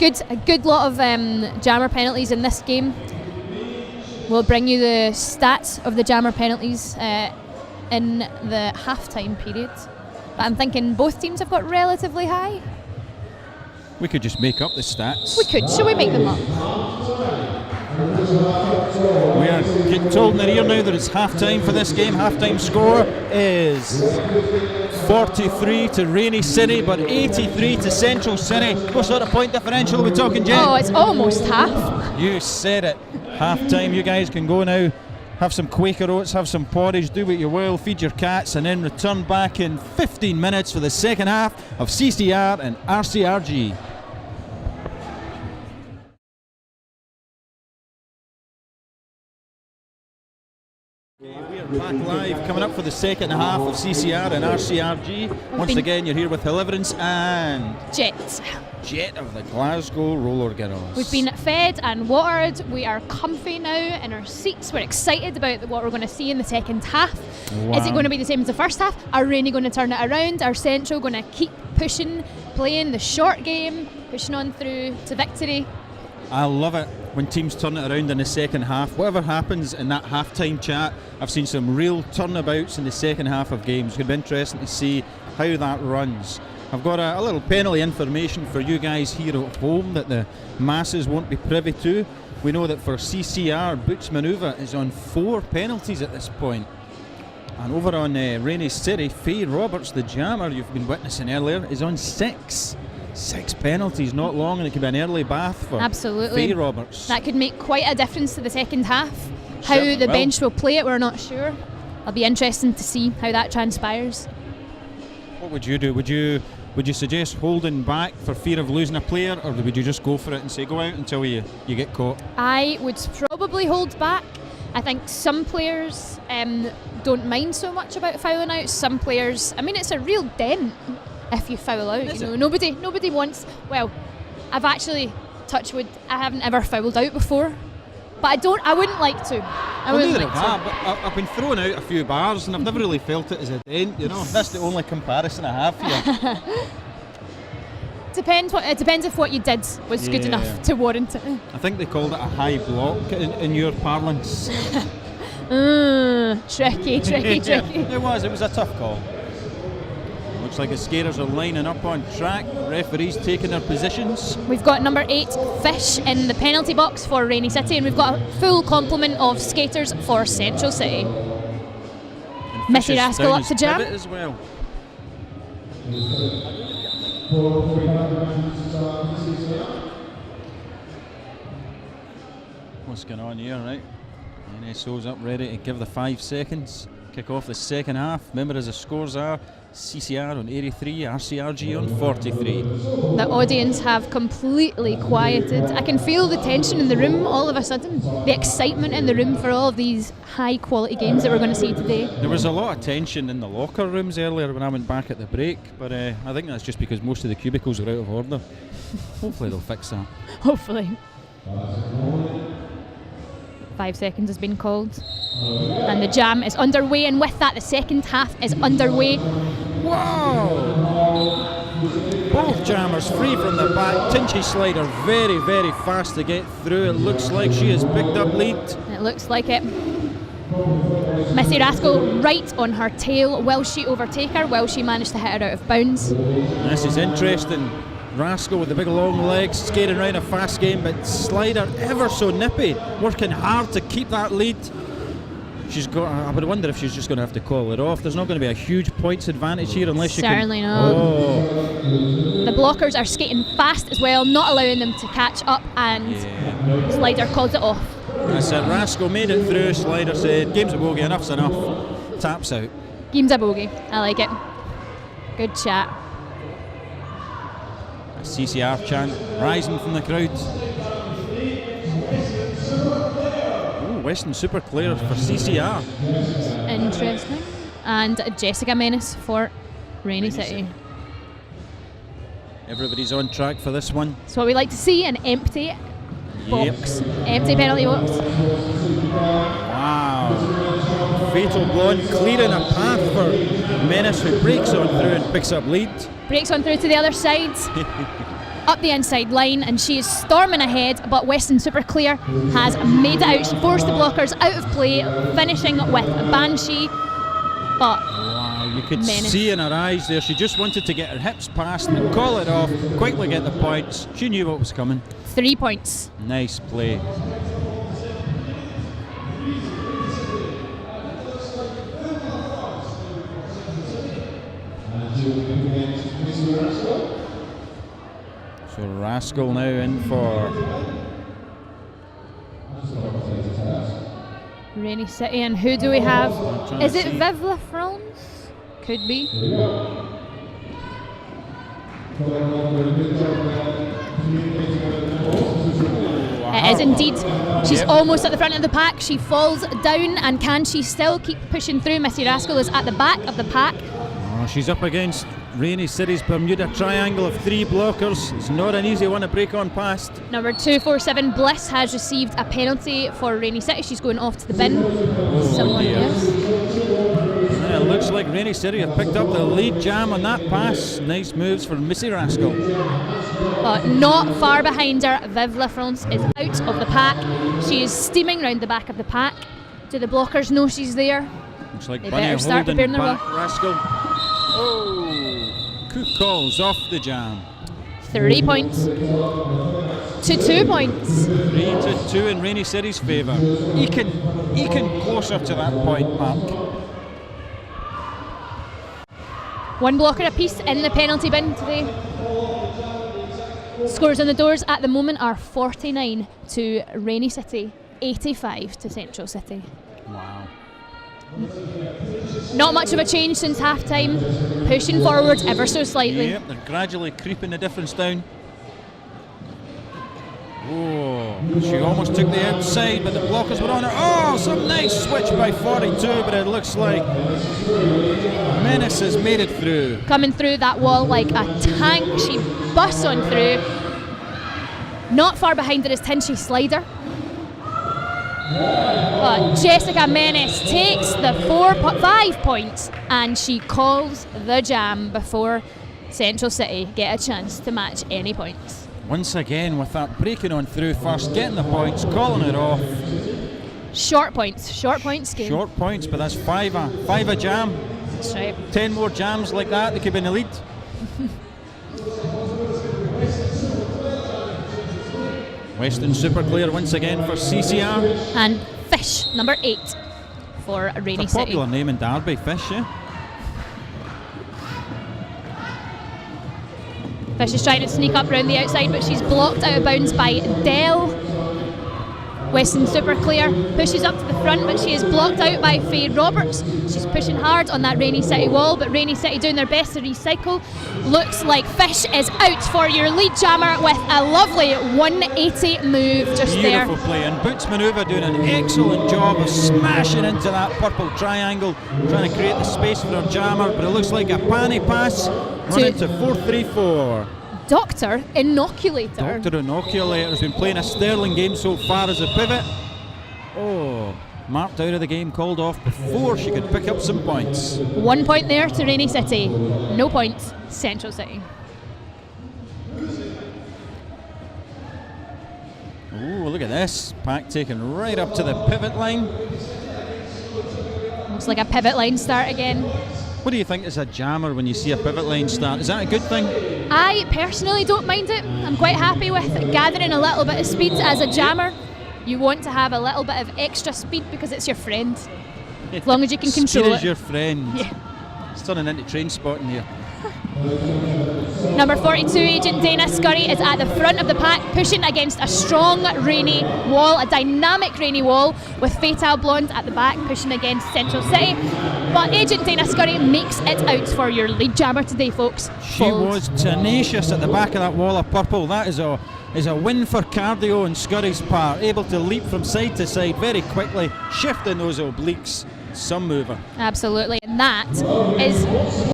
A good lot of jammer penalties in this game. We'll bring you the stats of the jammer penalties in the half-time period. But I'm thinking both teams have got relatively high. We could just make up the stats. We could. Shall we make them up? We are getting told in the ear now that it's half-time for this game. Half-time score is 43 to Rainy City, but 83 to Central City. What sort of point differential are we talking, Jen? Oh, it's almost half. You said it. Half-time, you guys can go now. Have some Quaker Oats, have some porridge, do what you will, feed your cats, and then return back in 15 minutes for the second half of CCR and RCRG. We are back live, coming up for the second half of CCR and RCRG. Once again, you're here with Deliverance and Jet of the Glasgow Roller Girls. We've been fed and watered. We are comfy now in our seats. We're excited about what we're going to see in the second half. Wow. Is it going to be the same as the first half? Are Rainy going to turn it around? Are Central going to keep pushing, playing the short game, pushing on through to victory? I love it when teams turn it around in the second half. Whatever happens in that half-time chat, I've seen some real turnabouts in the second half of games. It's going to be interesting to see how that runs. I've got a little penalty information for you guys here at home that the masses won't be privy to. We know that for CCR, Boots Maneuver is on 4 penalties at this point. And over on Rainy City, Faye Roberts, the jammer you've been witnessing earlier, is on 6. 6 penalties, not long, and it could be an early bath for Absolutely. Faye Roberts. That could make quite a difference to the second half. How Certainly the will. bench will play it, we're not sure. It'll be interesting to see how that transpires. What would you do? Would you suggest holding back for fear of losing a player, or would you just go for it and say go out until you get caught? I would probably hold back. I think some players don't mind so much about fouling out. Some players, I mean, it's a real dent if you foul out. Is You know, it? nobody wants. Well, I've actually, touch wood, I haven't ever fouled out before, but I wouldn't like to. I wouldn't neither like have to. I, but I've been throwing out a few bars and I've never really felt it as a dent. You know, that's the only comparison I have here. It depends if what you did was good Yeah. enough to warrant it. I think they called it a high block in your parlance. Tricky. It was a tough call. Looks like the skaters are lining up on track. Referees taking their positions. We've got number 8 Fish in the penalty box for Rainy City, and we've got a full complement of skaters for Central City. Missy Fish is Rascal down up to as jam. pivot as well. What's going on here, right? NSO's up ready to give the 5 seconds. Kick off the second half. Remember, as the scores are, CCR on 83, RCRG on 43. The audience have completely quieted. I can feel the tension in the room all of a sudden. The excitement in the room for all of these high quality games that we're going to see today. There was a lot of tension in the locker rooms earlier when I went back at the break, but I think that's just because most of the cubicles are out of order. Hopefully they'll fix that. Hopefully. 5 seconds has been called. And the jam is underway, and with that the second half is underway. Wow! Both jammers free from the back. Tinchy Slider very, very fast to get through. It looks like she has picked up lead. It looks like it. Missy Rascal right on her tail. Will she overtake her? Will she manage to hit her out of bounds? This is interesting. Rascal with the big long legs skating around a fast game, but Slider ever so nippy, working hard to keep that lead. I would wonder if she's just going to have to call it off. There's not going to be a huge points advantage here unless you Certainly can... not. Oh. The blockers are skating fast as well, not allowing them to catch up, and Slider calls it off. That's it. Rascal made it through. Slider said, game's a bogey, enough's enough. Taps out. Game's a bogey. I like it. Good chat. A CCR chant rising from the crowd. Western Super Clare for CCR. Interesting. And Jessica Menace for Rainy City. Everybody's on track for this one. That's what we like to see, an empty box. Empty penalty box. Wow. Fatal Blonde clearing a path for Menace, who breaks on through and picks up lead. Breaks on through to the other side. Up the inside line, and she is storming ahead, but Western Super Clare has made it out. She forced the blockers out of play, finishing with Banshee, but wow, you could Menace. see in her eyes there, she just wanted to get her hips past and call it off, quickly get the points. She knew what was coming. 3 points. Nice play. So Rascal now in for Rainy City, and who do we have? trying to Is it see. Viv LaFrance? Could be. It is indeed. She's Yep. almost at the front of the pack. She falls down, and can she still keep pushing through? Missy Rascal is at the back of the pack. Oh, she's up against Rainy City's Bermuda Triangle of 3 blockers. It's not an easy one to break on past. Number 247 Bliss has received a penalty for Rainy City. She's going off to the bin. Someone dear. else. Yeah, it looks like Rainy City have picked up the lead jam on that pass. Nice moves for Missy Rascal. But not far behind her, Viv LaFrance is out of the pack. She is steaming round the back of the pack. Do the blockers know she's there? Looks like They Bunny better start holding preparing their back Rascal. Oh, Cook calls off the jam. 3 points to 2 points. 3-2 in Rainy City's favour. Eking closer to that point mark. One blocker apiece in the penalty bin today. Scores on the doors at the moment are 49 to Rainy City, 85 to Central City. Wow. Not much of a change since half-time, pushing forward ever so slightly. Yep, they're gradually creeping the difference down. Oh, she almost took the outside, but the blockers were on her. Oh, some nice switch by 42, but it looks like Menace has made it through. Coming through that wall like a tank, she busts on through. Not far behind her is Tinchy Slider. But Jessica Menace takes the 5 points and she calls the jam before Central City get a chance to match any points. Once again with that breaking on through first, getting the points, calling it off. Short points game. Short points, but that's five a jam. That's right. 10 more jams like that, they could be in the lead. Western Super Clear once again for CCR. And Fish, number 8 for Rainy It's a City. popular name in Derby, Fish, yeah? Fish is trying to sneak up around the outside, but she's blocked out of bounds by Dell. Western Super Clear pushes up to the front, but she is blocked out by Faye Roberts. She's pushing hard on that Rainy City wall, but Rainy City doing their best to recycle. Looks like Fish is out for your lead jammer with a lovely 180 move just there. Beautiful play, and Boots Manoeuvre doing an excellent job of smashing into that purple triangle, trying to create the space for her jammer, but it looks like a panny pass running to 4-3-4. Dr. Inoculator. Dr. Inoculator has been playing a sterling game so far as a pivot. Oh, marked out of the game, called off before she could pick up some points. 1 point there to Rainy City. No points, Central City. Oh, look at this. Pack taken right up to the pivot line. Looks like a pivot line start again. What do you think as a jammer when you see a pivot line start? Is that a good thing? I personally don't mind it. I'm quite happy with gathering a little bit of speed as a jammer. You want to have a little bit of extra speed because it's your friend. As long as you can control Speed it. is your friend. Yeah. It's turning into train spotting here. Number 42, Agent Dana Scurry, is at the front of the pack, pushing against a strong Rainy wall, a dynamic Rainy wall, with Fatal Blonde at the back, pushing against Central City. But Agent Dana Scurry makes it out for your lead jammer today, folks. She was tenacious at the back of that wall of purple. That is a win for cardio on Scurry's part, able to leap from side to side very quickly, shifting those obliques. Some mover. Absolutely, and that is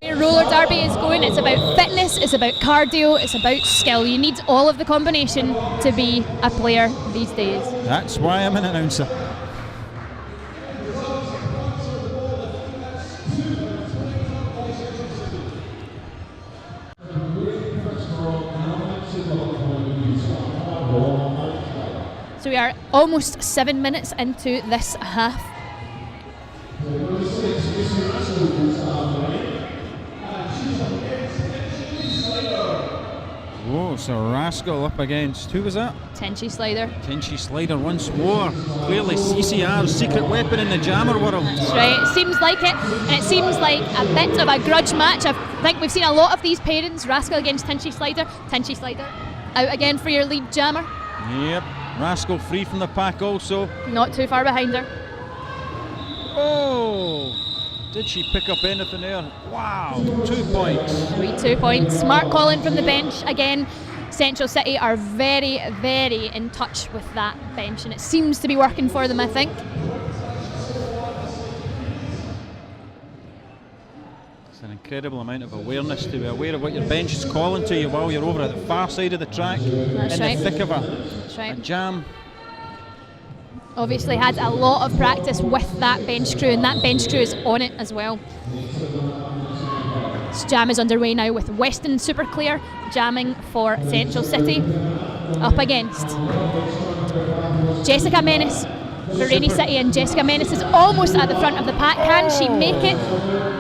where roller derby is going. It's about fitness, it's about cardio, it's about skill. You need all of the combination to be a player these days. That's why I'm an announcer. So we are almost 7 minutes into this half. Oh, so Rascal up against, who was that? Tinchy Slider. Tinchy Slider once more. Clearly CCR's secret weapon in the jammer world. That's right, it seems like it, and it seems like a bit of a grudge match. I think we've seen a lot of these pairings, Rascal against Tinchy Slider out again for your lead jammer. Yep, Rascal free from the pack also. Not too far behind her. Oh, did she pick up anything there? Wow, 2 points. 2 points. Smart calling from the bench again. Central City are very, very in touch with that bench, and it seems to be working for them, I think. It's an incredible amount of awareness to be aware of what your bench is calling to you while you're over at the far side of the track. That's in right. the thick of That's a right. jam. Obviously had a lot of practice with that bench crew, and that bench crew is on it as well. This jam is underway now with Weston Super Clear jamming for Central City up against Jessica Menace for Rainy City, and Jessica Menace is almost at the front of the pack. Can she make it?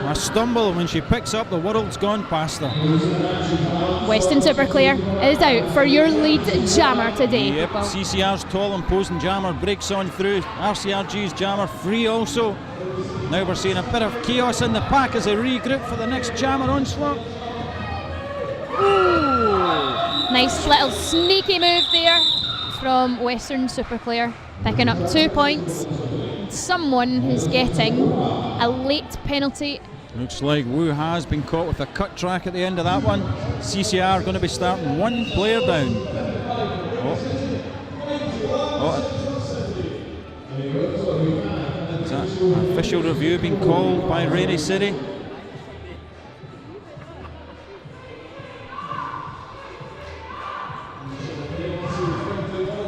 A stumble, when she picks up, the world's gone past her. Weston Super Clear is out for your lead jammer today. Yep, Well, CCR's tall imposing jammer breaks on through. RCRG's jammer free also. Now we're seeing a bit of chaos in the pack as they regroup for the next jammer onslaught. Ooh. Nice little sneaky move there from Western Super Player, picking up 2 points. Someone who's getting a late penalty. Looks like Wu has been caught with a cut track at the end of that one. CCR going to be starting one player down. Is that official review being called by Rainy City?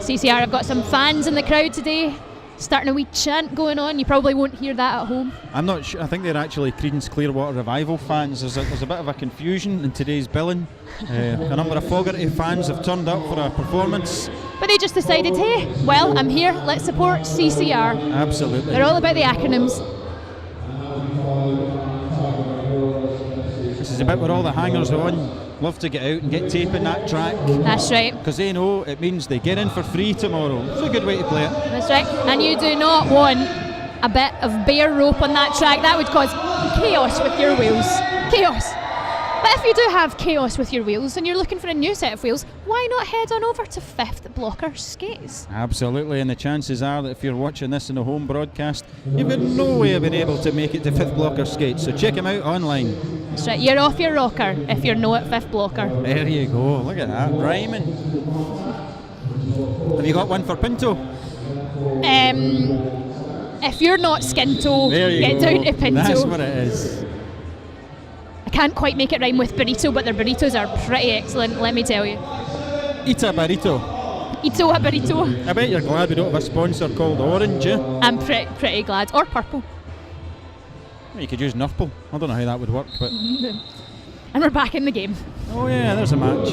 CCR have got some fans in the crowd today, starting a wee chant going on. You probably won't hear that at home. I'm not sure. I think they're actually Creedence Clearwater Revival fans. There's a bit of a confusion in today's billing. A number of Fogarty fans have turned up for a performance. But they just decided, hey, well, I'm here, let's support CCR. Absolutely. They're all about the acronyms. This is the bit where all the hangers on love to get out and get tape in that track. That's right. Because they know it means they get in for free tomorrow. It's a good way to play it. That's right. And you do not want a bit of bare rope on that track. That would cause chaos with your wheels. Chaos. But if you do have chaos with your wheels and you're looking for a new set of wheels, why not head on over to Fifth Blocker Skates? Absolutely, and the chances are that if you're watching this in a home broadcast, you've got no way of being able to make it to Fifth Blocker Skates, so check them out online. That's right, you're off your rocker if you're no at Fifth Blocker. There you go, look at that, rhyming. Have you got one for Pinto? If you're not Skinto, get down to Pinto. That's what it is. I can't quite make it rhyme with burrito, but their burritos are pretty excellent, let me tell you. Eat a burrito. Ito a burrito. I bet you're glad we don't have a sponsor called Orange, yeah? I'm pretty glad. Or purple. Well, you could use Nurple. I don't know how that would work, but... And we're back in the game. Oh yeah, there's a match.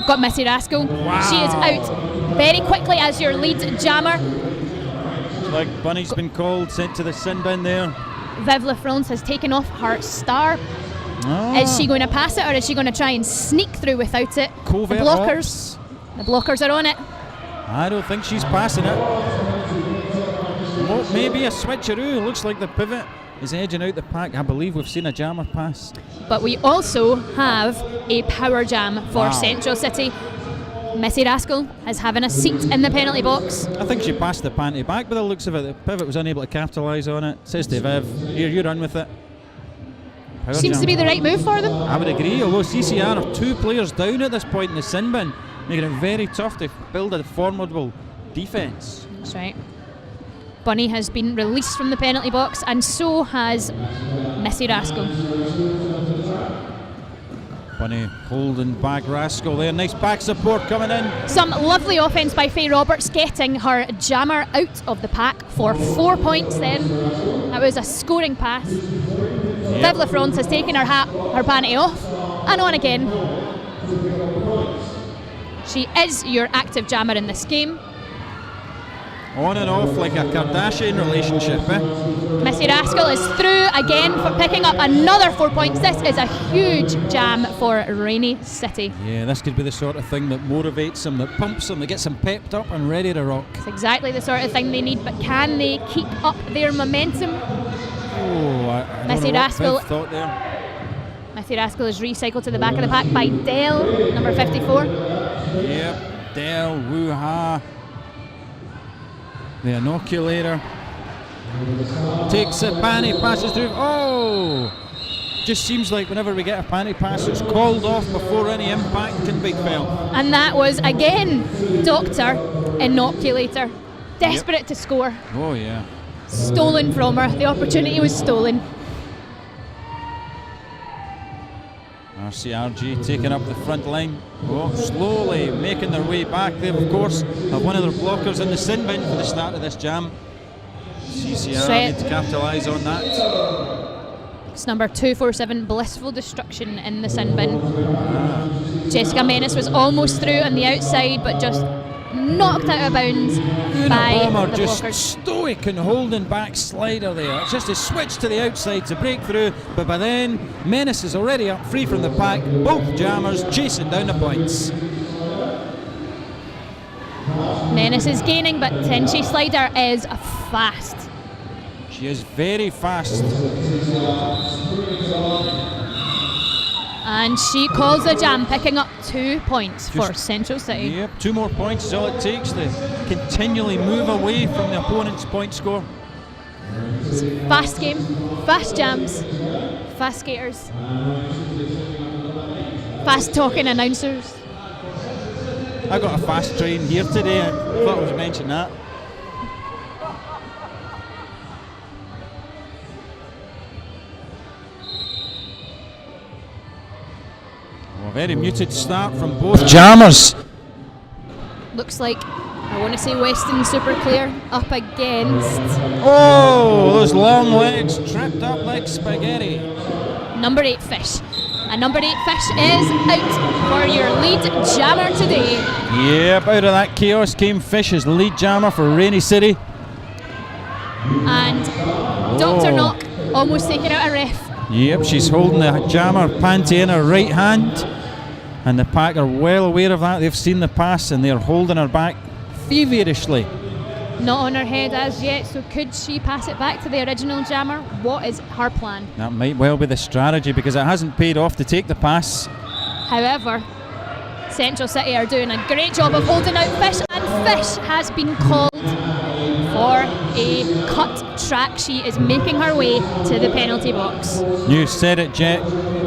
Got Missy Rascal. Wow. She is out very quickly as your lead jammer. Like Bunny's been called, sent to the sin bin there. Viv LaFrance has taken off her star. Oh. Is she going to pass it or is she going to try and sneak through without it? Covert The blockers are on it. I don't think she's passing it. Oh, maybe a switcheroo. Looks like the pivot is edging out the pack. I believe we've seen a jammer pass. But we also have a power jam for Wow. Central City. Missy Rascal is having a seat in the penalty box. I think she passed the panty back by the looks of it. The pivot was unable to capitalise on it. Says to Viv, here, you run with it. Power Seems jam. to be the right move for them. I would agree, although CCR are 2 players down at this point in the sin bin, making it very tough to build a formidable defence. That's right. Bunny has been released from the penalty box, and so has Missy Rascal. Bunny holding back Rascal there. Nice back support coming in. Some lovely offence by Faye Roberts, getting her jammer out of the pack for 4 points then. That was a scoring pass. Viv LaFrance has taken her panty off, and on again. She is your active jammer in this game. On and off like a Kardashian relationship, eh? Missy Rascal is through again for picking up another 4 points. This is a huge jam for Rainy City. Yeah, this could be the sort of thing that motivates them, that pumps them, that gets them pepped up and ready to rock. It's exactly the sort of thing they need, but can they keep up their momentum? Oh, I Missy don't know Rascal. what Viv thought there. Missy Rascal is recycled to the back of the pack by Dell, number 54. Yep, Dell, Woo-ha. The inoculator takes a panty, passes through. Oh! Just seems like whenever we get a panty pass, it's called off before any impact can be felt. And that was again Dr. Inoculator, desperate to score. Oh yeah. Stolen from her. The opportunity was stolen. RCRG taking up the front line. Oh, slowly making their way back. They, of course, have one of their blockers in the sin bin for the start of this jam. CCR need to capitalise on that. It's number 247, Blissful Destruction in the sin bin. Jessica Menace was almost through on the outside, but just knocked out of bounds by Bomber the just blockers. stoic and holding back slider there. It's just a switch to the outside to break through, but by then Menace is already up free from the pack. Both jammers chasing down the points. Menace is gaining, but Tenchi Slider is fast. She is very fast. And she calls the jam, picking up 2 points for Central City. Yep, 2 more points is all it takes to continually move away from the opponent's point score. Fast game, fast jams, fast skaters, fast talking announcers. I got a fast train here today. I thought I was mentioning that. Well, very muted start from both jammers. Looks like, I want to say Weston Super Clear up against. Oh, those long legs, tripped up like spaghetti. Number 8 Fish. And number 8 Fish is out for your lead jammer today. Yep, out of that chaos came Fish as lead jammer for Rainy City. And Dr. Knock almost taking out a ref. Yep, she's holding the jammer panty in her right hand. And the pack are well aware of that. They've seen the pass and they're holding her back feverishly. Not on her head as yet, so could she pass it back to the original jammer? What is her plan? That might well be the strategy because it hasn't paid off to take the pass. However, Central City are doing a great job of holding out Fish, and Fish has been called for a cut track. She is making her way to the penalty box. You said it, Jet.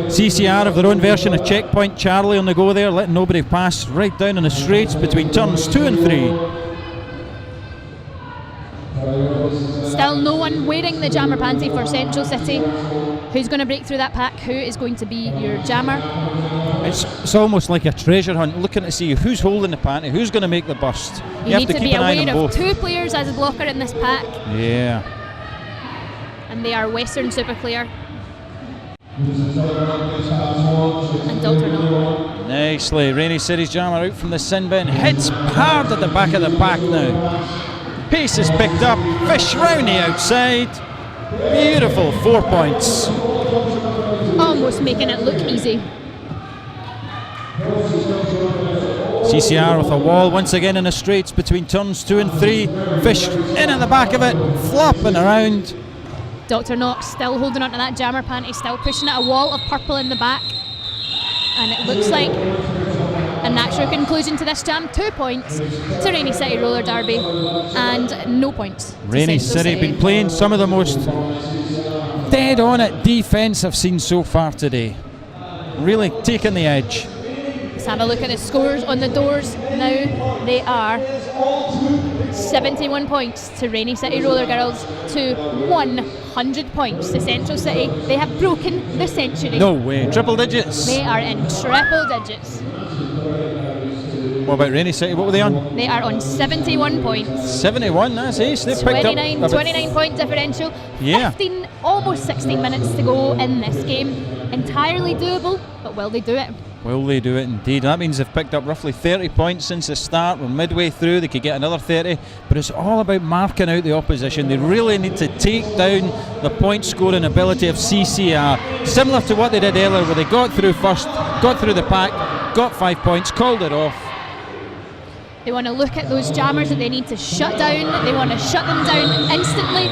CCR have their own version of Checkpoint Charlie on the go there, letting nobody pass right down in the straights between turns 2 and 3. Still no one wearing the jammer panty for Central City. Who's going to break through that pack? Who is going to be your jammer? It's almost like a treasure hunt, looking to see who's holding the panty, who's going to make the burst. You have need to to keep be an eye on aware them of both. 2 players as a blocker in this pack. Yeah. And they are Western Super Clear and Dr. No. Nicely, Rainy City's jammer out from the sin bin, hits hard at the back of the pack now. Pace is picked up, Fish round the outside. Beautiful, 4 points. Almost making it look easy. CCR with a wall once again in the straights between turns 2 and 3. Fish in at the back of it, flopping around. Dr. Knox still holding on to that jammer panty, still pushing at a wall of purple in the back. And it looks like a natural conclusion to this jam. 2 points to Rainy City Roller Derby and no points to Rainy Central City been playing some of the most dead on it defence I've seen so far today. Really taking the edge. Let's have a look at the scores on the doors now. They are 71 points to Rainy City Roller Girls to 100 points to Central City. They have broken the century. No way, triple digits. They are in triple digits. What about Rainy City? What were they on? They are on 71 points. 71, that's ace. They've picked up 29 point differential. Yeah. 15, almost 16 minutes to go in this game. Entirely doable, but will they do it? Will they do it indeed? That means they've picked up roughly 30 points since the start. We're midway through, they could get another 30, but it's all about marking out the opposition. They really need to take down the point scoring ability of CCR, similar to what they did earlier where they got through first, got through the pack, got 5 points, called it off. They want to look at those jammers that they need to shut down. They want to shut them down instantly,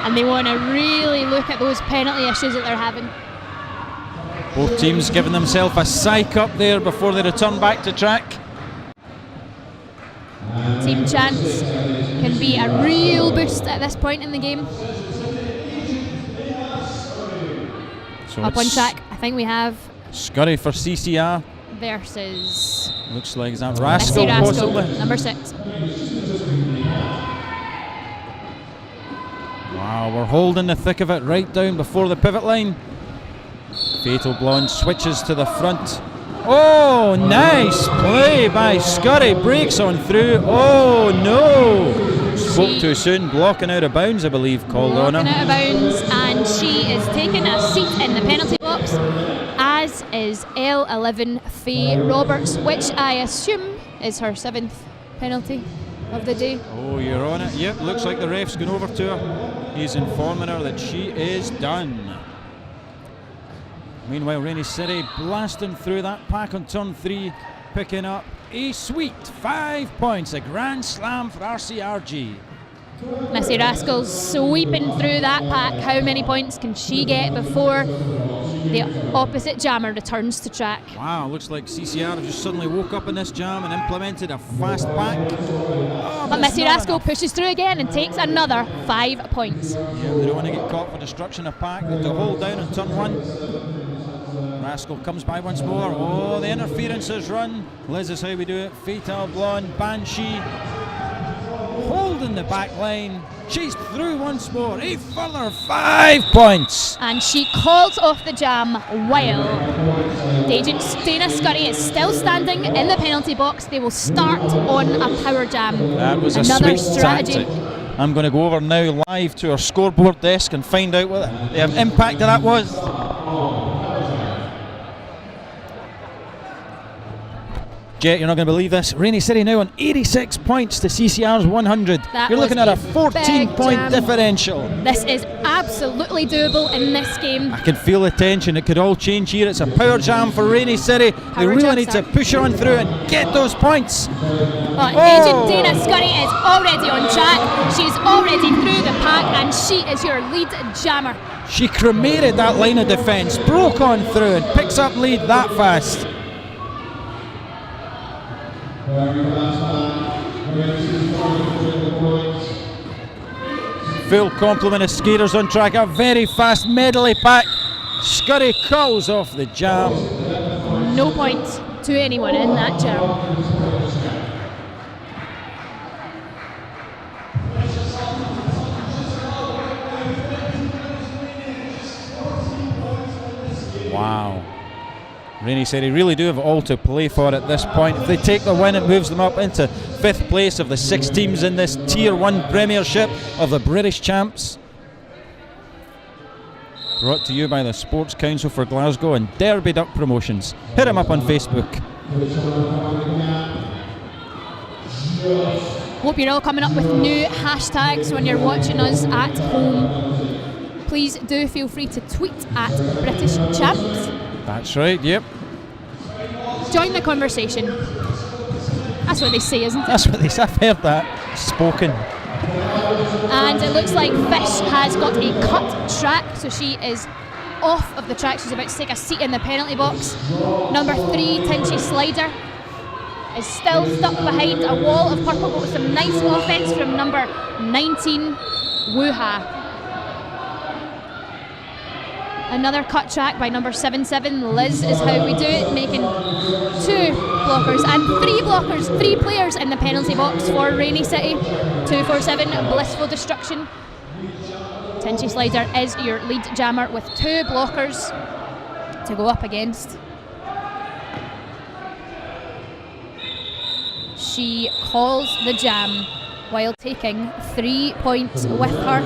and they want to really look at those penalty issues that they're having. Both teams giving themselves a psych up there before they return back to track. Team Chance can be a real boost at this point in the game. So up on track, I think we have Scurry for CCR versus looks like is that Rascal possibly? Number 6. Wow, we're holding the thick of it right down before the pivot line. Fatal Blonde switches to the front. Oh, nice play by Scurry, breaks on through. Oh no! Spoke too soon, blocking out of bounds, I believe, called on her. Blocking out of bounds, and she is taking a seat in the penalty box, as is L11 Faye Roberts, which I assume is her 7th penalty of the day. Oh, you're on it. Yep, looks like the ref's gone over to her. He's informing her that she is done. Meanwhile, Rainy City blasting through that pack on turn 3, picking up a sweet 5 points, a grand slam for RCRG. Missy Rascal's sweeping through that pack. How many points can she get before the opposite jammer returns to track? Wow, looks like CCR have just suddenly woke up in this jam and implemented a fast pack. Oh, But Missy Rascal enough. pushes through again and takes another 5 points. Yeah, they don't want to get caught for destruction of pack. They have to hold down on turn 1. Rascal comes by once more. Oh, the interferences run. Liz is how we do it. Fatal Blonde, Banshee. Holding the back line. Chased through once more. A further 5 points. And she calls off the jam while Agent Dana Scurry is still standing in the penalty box. They will start on a power jam. That was Another a sweet strategy. tactic. I'm going to go over now live to our scoreboard desk and find out what the impact of that was. Jet, you're not going to believe this. Rainy City now on 86 points to CCR's 100. That You're looking was at a a 14-point big jam. differential. This is absolutely doable in this game. I can feel the tension. It could all change here. It's a power jam for Rainy City. They Power really jam, need sir. to push on through and get those points. Agent Dana Scurry is already on track. She's already through the pack and she is your lead jammer. She cremated that line of defence, broke on through and picks up lead that fast. Full complement of skaters on track, a very fast medley pack. Scurry calls off the jam. No points to anyone in that jam. Wow. Rainy City really do have all to play for at this point. If they take the win, it moves them up into 5th place of the 6 teams in this Tier 1 Premiership of the British Champs. Brought to you by the Sports Council for Glasgow and Derby Duck Promotions. Hit them up on Facebook. Hope you're all coming up with new hashtags when you're watching us at home. Please do feel free to tweet at British Champs. That's right, yep. Join the conversation. That's what they say, isn't it? That's what they say. I've heard that spoken. And it looks like Fish has got a cut track, so she is off of the track. She's about to take a seat in the penalty box. Number 3, Tinchy Slider, is still stuck behind a wall of purple, but with some nice offense from number 19, Wuha. Another cut track by number 77, Liz is how we do it, making 2 blockers and 3 blockers, 3 players in the penalty box for Rainy City. 247, Blissful Destruction. Tinchy Slider is your lead jammer with 2 blockers to go up against. She calls the jam while taking 3 points with her,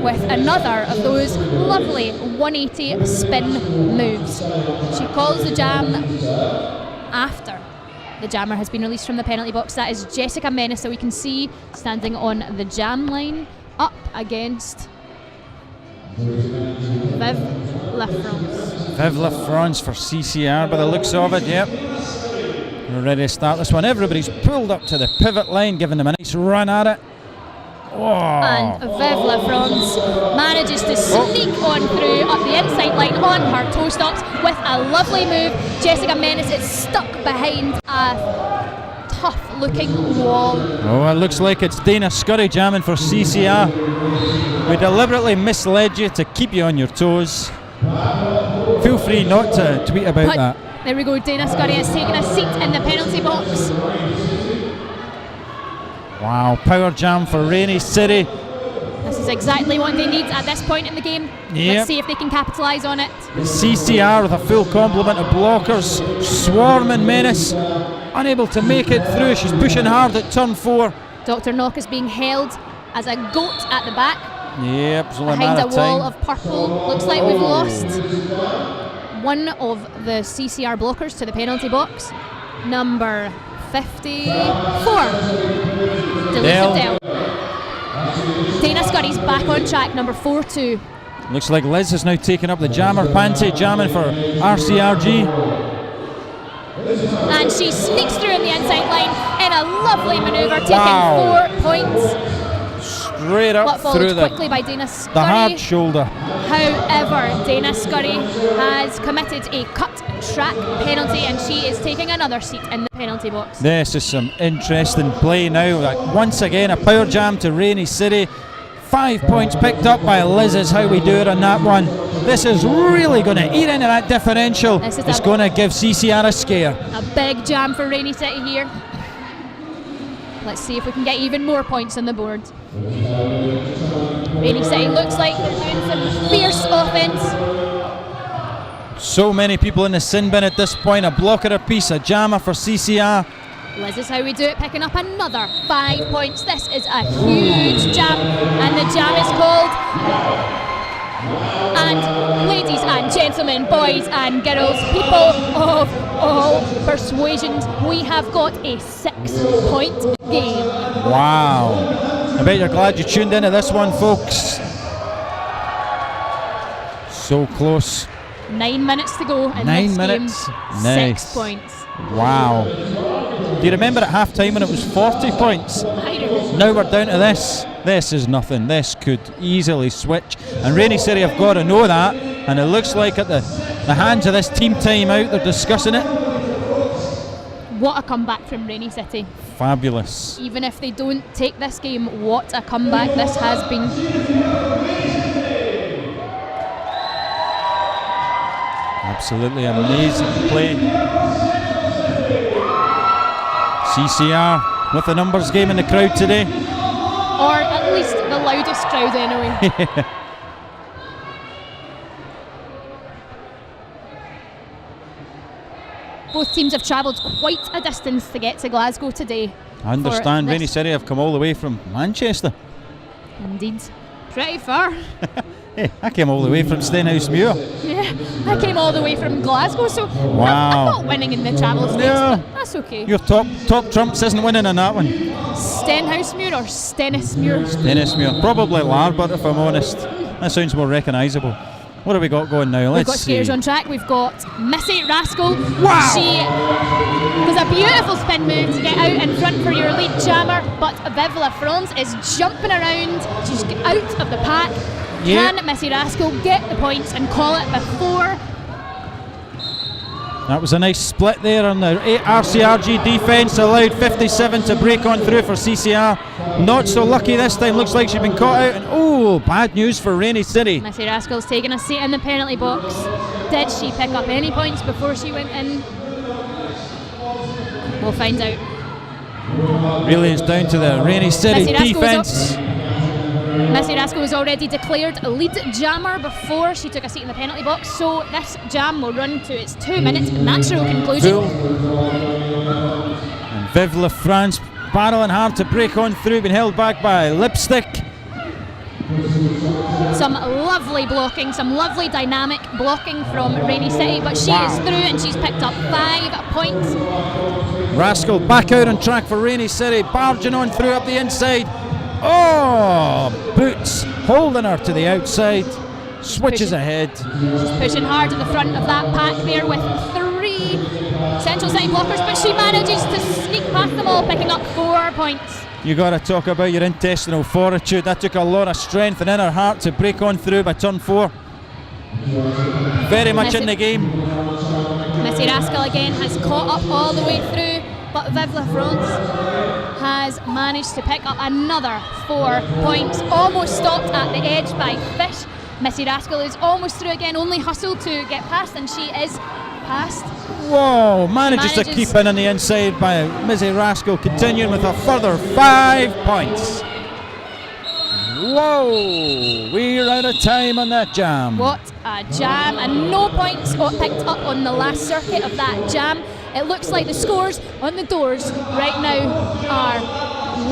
with another of those lovely 180 spin moves. She calls the jam after the jammer has been released from the penalty box. That is Jessica Menace, so we can see standing on the jam line up against Viv Lafrance. Viv Lafrance for CCR by the looks of it, yep. We're ready to start this one. Everybody's pulled up to the pivot line, giving them a nice run at it. Oh. And Viv Lafrance manages to sneak on through up the inside line on her toe stops with a lovely move. Jessica Menace is stuck behind a tough looking wall. Oh, it looks like it's Dana Scurry jamming for CCR. We deliberately misled you to keep you on your toes. Feel free not to tweet about that. There we go, Dana Scurry has taken a seat in the penalty box. Wow, power jam for Rainy City. This is exactly what they need at this point in the game. Yep. Let's see if they can capitalise on it. CCR with a full complement of blockers. Swarming Menace, unable to make it through. She's pushing hard at turn 4. Dr. Knock is being held as a goat at the back. Yep, it's only a Behind matter a of wall time. of purple. Looks like we've lost one of the CCR blockers to the penalty box. Number 54. Delusive Del. Dana Scurry's back on track, number 4-2. Looks like Liz has now taken up the jammer panty, jamming for RCRG. And she sneaks through in the inside line in a lovely manoeuvre, taking Wow. 4 points. straight up through quickly by Dana Scurry. the hard shoulder. However, Dana Scurry has committed a cut track penalty and she is taking another seat in the penalty box. This is some interesting play now. Like, once again, a power jam to Rainy City. 5 points picked up by Liz is how we do it on that one. This is really going to eat into that differential. It's going to give CCR a scare. A big jam for Rainy City here. Let's see if we can get even more points on the board. Rainy City looks like they're doing some fierce offence. So many people in the sin bin at this point. A blocker apiece, a jammer for CCR. Liz is how we do it, picking up another 5 points. This is a huge jam, and the jam is called. And ladies and gentlemen, boys and girls, people of all persuasions, we have got a 6-point game. Wow. I bet you're glad you tuned into this one, folks. So close. 9 minutes to go in 9 this minutes. game. Nice. 6 points. Wow. Do you remember at half time when it was 40 points? I do. Now we're down to this. This is nothing. This could easily switch. And Rainy City have got to know that. And it looks like at the hands of this team time out, they're discussing it. What a comeback from Rainy City. Fabulous. Even if they don't take this game, what a comeback this has been. Absolutely amazing play. CCR with the numbers game in the crowd today. Or at least the loudest crowd anyway. Both teams have travelled quite a distance to get to Glasgow today. I understand Rainy City have come all the way from Manchester. Indeed. Pretty far. Hey, I came all the way from Stenhousemuir. Yeah, I came all the way from Glasgow, so wow. I'm not winning in the travel stakes, but that's okay. Your top trumps isn't winning on that one. Stenhousemuir or Stennismuir? Stennismuir. Probably Larbert, if I'm honest. That sounds more recognisable. What have we got going now? We've got skiers on track. We've got Missy Rascal. Wow! She does a beautiful spin move to get out in front for your lead jammer, but Viv Lafrance is jumping around. She's out of the pack. Yep. Can Missy Rascal get the points and call it before? That was a nice split there on the RCRG defence, allowed 57 to break on through for CCR. Not so lucky this time, looks like she's been caught out, and oh, bad news for Rainy City. Missy Rascal's taking a seat in the penalty box. Did she pick up any points before she went in? We'll find out. Really, it's down to the Rainy City defence. Missy Rascal was already declared lead jammer before she took a seat in the penalty box, so this jam will run to its 2 minute natural conclusion. And Viv Lafrance battling hard to break on through, being held back by Lipstick. Some lovely blocking, some lovely dynamic blocking from Rainy City, but she is through and she's picked up 5 points. Rascal back out on track for Rainy City, barging on through up the inside. Oh, Boots holding her to the outside, switches ahead. She's pushing hard at the front of that pack there with 3 Central City blockers, but she manages to sneak past them all, picking up 4 points. You got to talk about your intestinal fortitude. That took a lot of strength and inner heart to break on through by turn 4. Very much in the game. Missy Rascal again has caught up all the way through, but Viv Lafrance has managed to pick up another 4 points. Almost stopped at the edge by Fish. Missy Rascal is almost through again, only hustled to get past, and she is past. Whoa, manages to keep in on the inside by Missy Rascal, continuing with a further 5 points. Whoa, we're out of time on that jam. What a jam, and no points got picked up on the last circuit of that jam. It looks like the scores on the doors right now are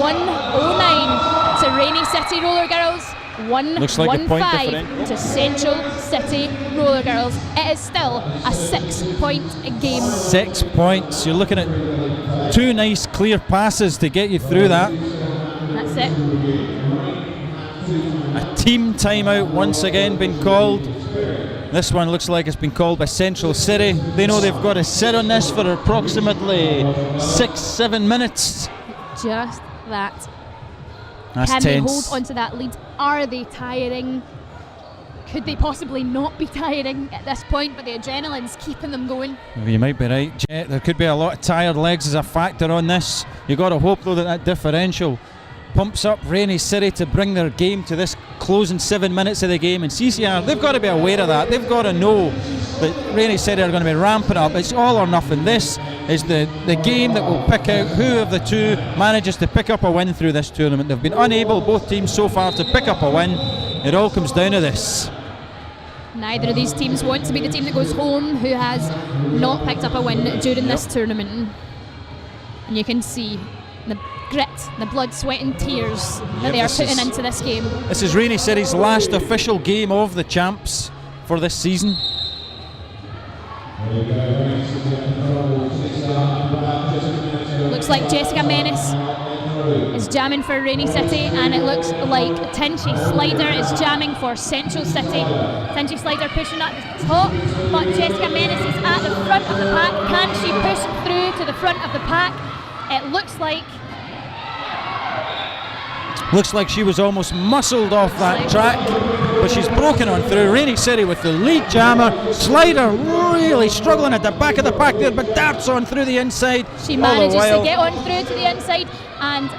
109 to Rainy City Roller Girls, 115 to Central City Roller Girls. It is still a 6-point game. 6 points. You're looking at 2 nice clear passes to get you through that. That's it. A team timeout once again been called. This one looks like it's been called by Central City. They know they've got to sit on this for approximately 6-7 minutes. Just that. That's Can they tense. hold onto that lead? Are they tiring? Could they possibly not be tiring at this point, but the adrenaline's keeping them going? You might be right, Jet. There could be a lot of tired legs as a factor on this. You've got to hope, though, that differential pumps up Rainy City to bring their game to this closing 7 minutes of the game. And CCR, they've got to be aware of that. They've got to know that Rainy City are going to be ramping up. It's all or nothing. This is the game that will pick out who of the two manages to pick up a win through this tournament. They've been unable, both teams so far, to pick up a win. It all comes down to this. Neither of these teams want to be the team that goes home who has not picked up a win during this tournament. And you can see the grit, the blood, sweat and tears that they are putting into this game. This is Rainy City's last official game of the champs for this season. Looks like Jessica Menace is jamming for Rainy City, and it looks like Tinchy Slider is jamming for Central City. Tinchy Slider pushing up the top, but Jessica Menace is at the front of the pack. Can she push through to the front of the pack? It looks like she was almost muscled off that track, but she's broken on through. Rainy City with the lead jammer. Slider really struggling at the back of the pack there, but darts on through the inside. She manages to get on through to the inside, and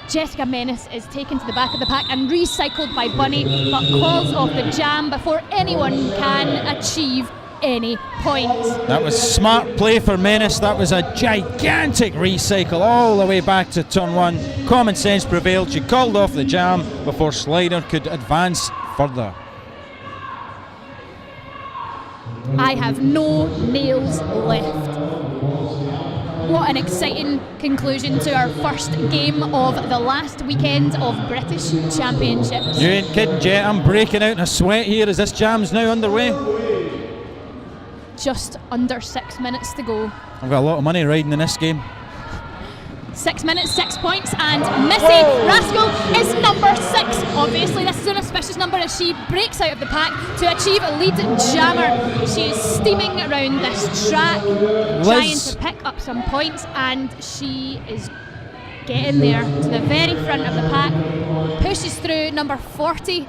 Jessica Menace is taken to the back of the pack and recycled by Bunny, but calls off the jam before anyone can achieve any points. That was smart play for Menace. That was a gigantic recycle all the way back to turn one. Common sense prevailed. She called off the jam before Slider could advance further. I have no nails left. What an exciting conclusion to our first game of the last weekend of British Championships. You ain't kidding, Jet. I'm breaking out in a sweat here as this jam's now underway. Just under 6 minutes to go. I've got a lot of money riding in this game. 6 minutes, 6 points, and Missy Rascal is number 6. Obviously, this is an auspicious number as she breaks out of the pack to achieve a lead jammer. She is steaming around this track, trying to pick up some points, and she is getting there to the very front of the pack. Pushes through number 42.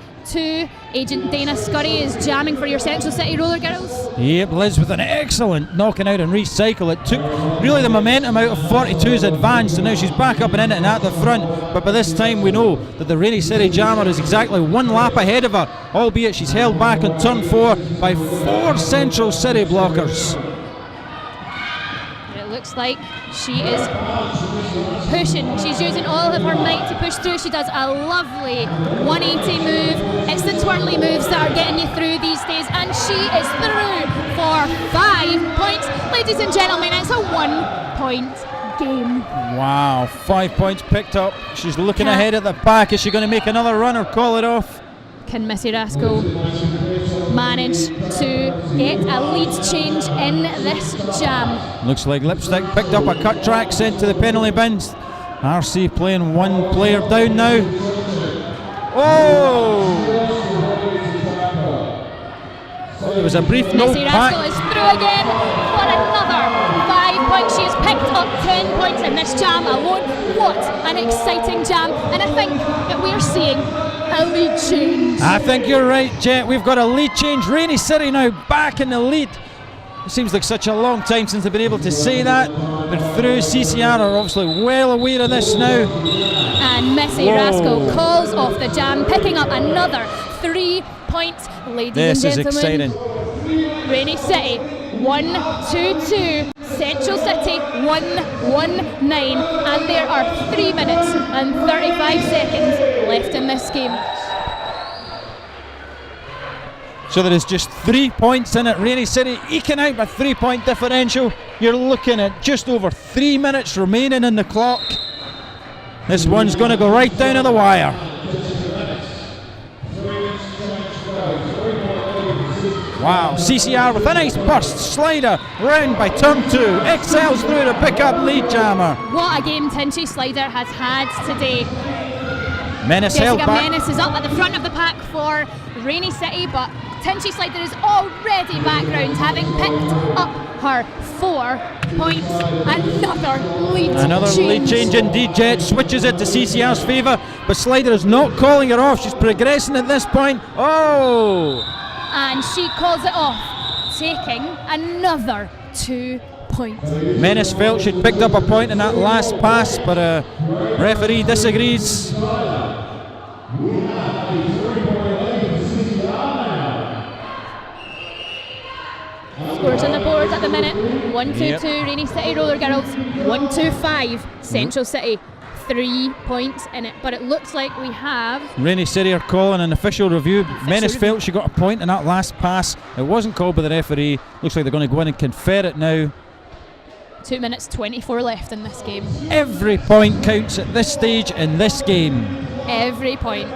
Agent Dana Scurry is jamming for your Central City Roller Girls. Yep, Liz with an excellent knocking out and recycle. It took really the momentum out of 42's advance, so now she's back up and in it and at the front. But by this time we know that the Rainy City Jammer is exactly one lap ahead of her, albeit she's held back on turn 4 by 4 Central City blockers. It looks like she is pushing. She's using all of her might to push through. She does a lovely 180 move. It's the twirly moves that are getting you through these days, and she is through for 5 points. Ladies and gentlemen, it's a 1 point game. Wow, 5 points picked up. She's looking ahead at the back. Is she going to make another run or call it off? Can Missy Rascal manage to get a lead change in this jam? Looks like Lipstick picked up a cut track, sent to the penalty bins. RC playing one player down now. Oh! There was a brief note Missy Rascal is through again for another 5 points. She has picked up 10 points in this jam alone. What an exciting jam. And I think that we are seeing a lead change. I think you're right, Jet. We've got a lead change. Rainy City now back in the lead. It seems like such a long time since they've been able to say that. They're through. CCR are obviously well aware of this now. And Missy Rascal calls off the jam, picking up another 3 points. Ladies and gentlemen, this is exciting. Rainy City 1-2-2, Central City 1-1-9, and there are 3 minutes and 35 seconds left in this game. So there is just 3 points in it. Rainy City eking out a 3 point differential. You're looking at just over 3 minutes remaining in the clock. This one's going to go right down to the wire. Wow, CCR with a nice burst. Slider round by turn 2. Excels through to pick up lead jammer. What a game Tinchy Slider has had today. Menace held Jessica back. Menace is up at the front of the pack for Rainy City, but Tinchy Slider is already background, having picked up her 4 points. Another lead change indeed. Jet switches it to CCR's favour, but Slider is not calling her off. She's progressing at this point. Oh! And she calls it off, taking another 2 points. Menace felt she'd picked up a point in that last pass, but referee disagrees. Scores on the board at the minute. 1-2-2 Rainy City Roller Girls. 1-2-5 Central City. 3 points in it, but it looks like we have Rainy City are calling an official review. Menace felt she got a point in that last pass. It wasn't called by the referee. Looks like they're going to go in and confer it now. 2 minutes 24 left in this game. Every point counts at this stage in this game. Every point.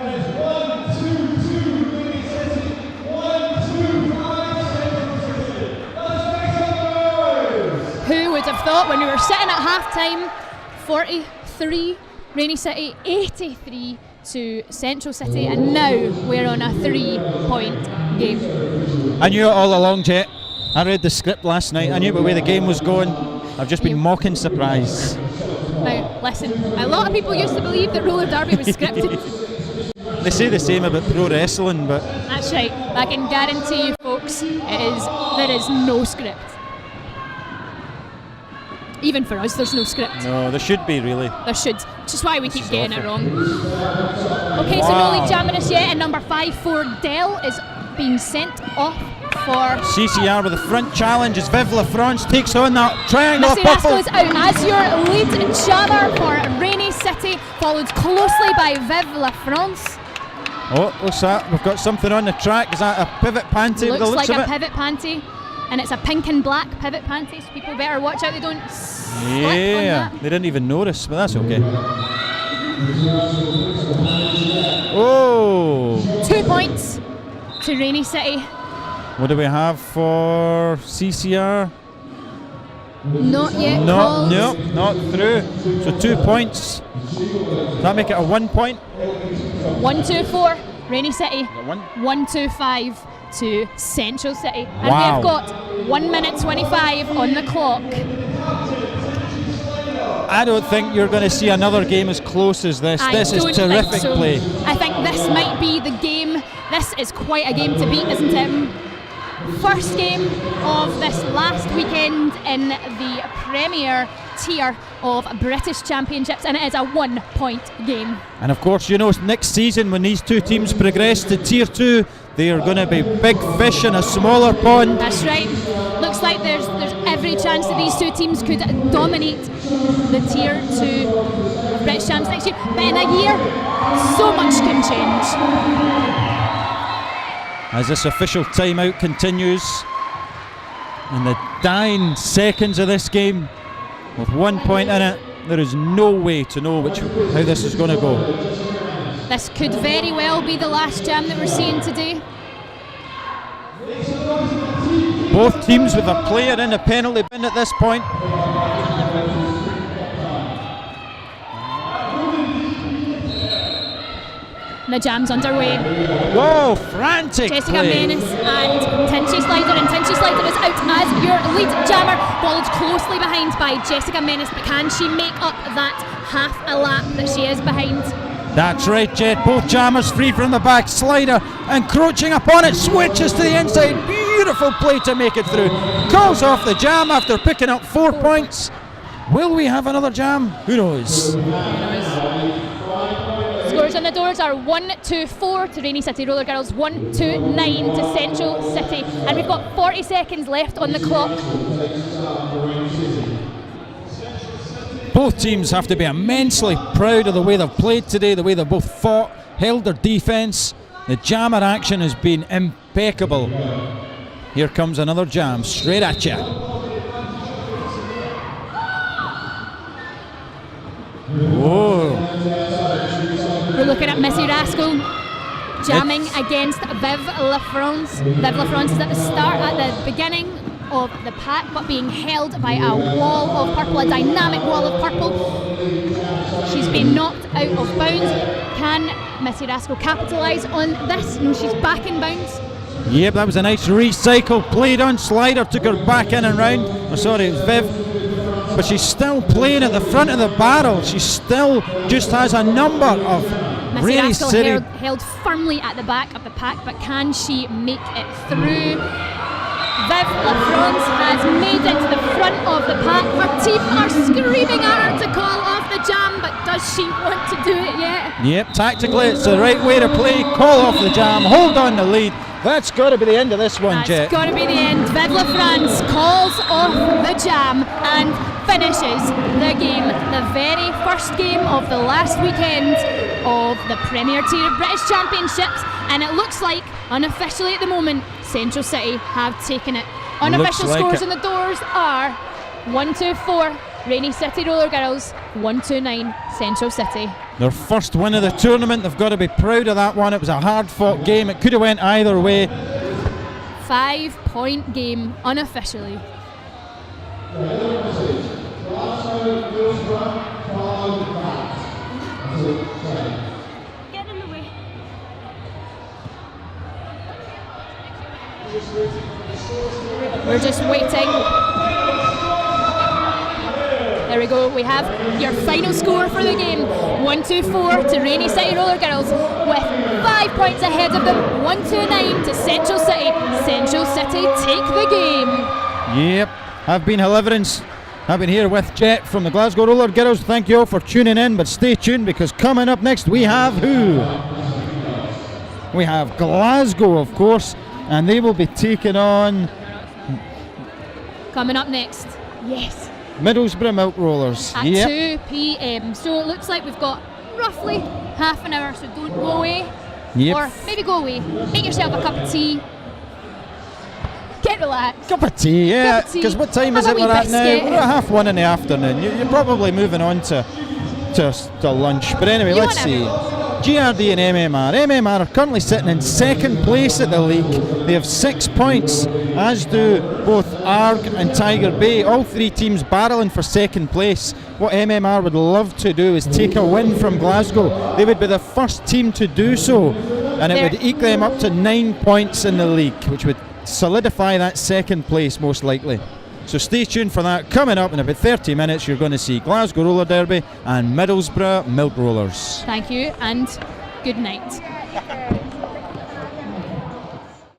Who would have thought when we were sitting at half time, 43 Rainy City, 83 to Central City, and now we're on a 3-point game. I knew it all along, Jet. I read the script last night. I knew the way the game was going. I've just been mocking surprise. Now, listen, a lot of people used to believe that roller derby was scripted. They say the same about pro wrestling, but... That's right. I can guarantee you, folks, there is no script. Even for us, there's no script. No, there should be, really. There should. Which is why we keep getting it wrong. Okay, so no lead jamming us yet, and number 5-4 Dell is being sent off for... CCR with the front challenge as Viv LaFrance takes on that triangle of Missy purple. Rascal is out as your lead jammer for Rainy City, followed closely by Viv LaFrance. Oh, what's that? We've got something on the track. Is that a pivot panty? Looks like a pivot panty. And it's a pink and black pivot panty, so people better watch out they don't slip on that. They didn't even notice, but that's okay. Oh! 2 points to Rainy City. What do we have for CCR? Not yet called. No, not through. So 2 points. Does that make it a 1 point? 1-2-4 Rainy City. 1-2-5 to Central City. And wow. we've got 1 minute 25 on the clock. I don't think you're going to see another game as close as this. This is terrific play. I think this might be the game. This is quite a game to beat, isn't it? First game of this last weekend in the Premier tier of British Championships, and it is a 1 point game. And of course, you know, next season when these two teams progress to Tier 2, they are going to be big fish in a smaller pond. That's right. Looks like there's every chance that these two teams could dominate the Tier 2 of British Champs next year. But in a year, so much can change. As this official timeout continues, in the dying seconds of this game, with 1 point in it, there is no way to know how this is going to go. This could very well be the last jam that we're seeing today. Both teams with a player in the penalty bin at this point. The jam's underway. Whoa, frantic Jessica play. Menace and Tinchy Slider, and Tinchy Slider is out as your lead jammer, followed closely behind by Jessica Menace, but can she make up that half a lap that she is behind? That's right, Jet. Both jammers free from the back. Slider encroaching upon it, switches to the inside. Beautiful play to make it through. Calls off the jam after picking up 4 points. Will we have another jam? Who knows? Scores on the doors are 1-2-4 to Rainy City Roller Girls, 1-2-9 to Central City, and we've got 40 seconds left on the clock. Both teams have to be immensely proud of the way they've played today, the way they've both fought, held their defence. The jammer action has been impeccable. Here comes another jam, straight at you. Whoa. We're looking at Missy Rascal jamming against Viv LaFrance. Viv LaFrance is at the start, at the beginning of the pack, but being held by a wall of purple, a dynamic wall of purple. She's been knocked out of bounds. Can Missy Rascal capitalise on this? No, she's back in bounds. Yep, that was a nice recycle play done. Slider took her back in and round. Oh, sorry, it was Viv. But she's still playing at the front of the barrel. She still just has a number of Missy really Rascal silly. held firmly at the back of the pack, but can she make it through? Viv LaFrance has made it to the front of the pack. Her team are screaming at her to call off the jam, but does she want to do it yet? Yep, tactically it's the right way to play. Call off the jam, hold on the lead. That's got to be the end of this one, Jet. That's got to be the end. Viv LaFrance calls off the jam and finishes the game. The very first game of the last weekend of the Premier Tier of British Championships, and it looks like, unofficially at the moment, Central City have taken it. Unofficial like scores it. in the doors are 1-2-4 Rainy City Roller Girls, 1-2-9 Central City. Their first win of the tournament, they've got to be proud of that one. It was a hard fought game, it could have went either way. 5-point game, unofficially. Get in the way. We're just waiting. There we go. We have your final score for the game. 1-2-4 to Rainy City Roller Girls with 5 points ahead of them. 1-2-9 to Central City. Central City take the game. Yep, I've been Deliverance. I've been here with Jet from the Glasgow Roller Girls. Thank you all for tuning in, but stay tuned because coming up next we have who? We have Glasgow, of course, and they will be taking on Coming up next. Yes. Middlesbrough Milk Rollers. At Yep. 2 p.m. So it looks like we've got roughly half an hour, so don't go away. Yep. Or maybe go away. Make yourself a cup of tea. Get relaxed. Cup of tea, yeah. Cup of tea. Because what time Have is a it wee we're at now? biscuit. We're at 1:30 in the afternoon. You're probably moving on to lunch. But anyway, You let's want see. everyone. GRD and MMR. MMR are currently sitting in second place at the league. They have 6 points, as do both ARG and Tiger Bay. All three teams barreling for second place. What MMR would love to do is take a win from Glasgow. They would be the first team to do so, and it would eke them up to 9 points in the league, which would solidify that second place most likely. So stay tuned for that. Coming up in about 30 minutes, you're going to see Glasgow Roller Derby and Middlesbrough Milk Rollers. Thank you and good night.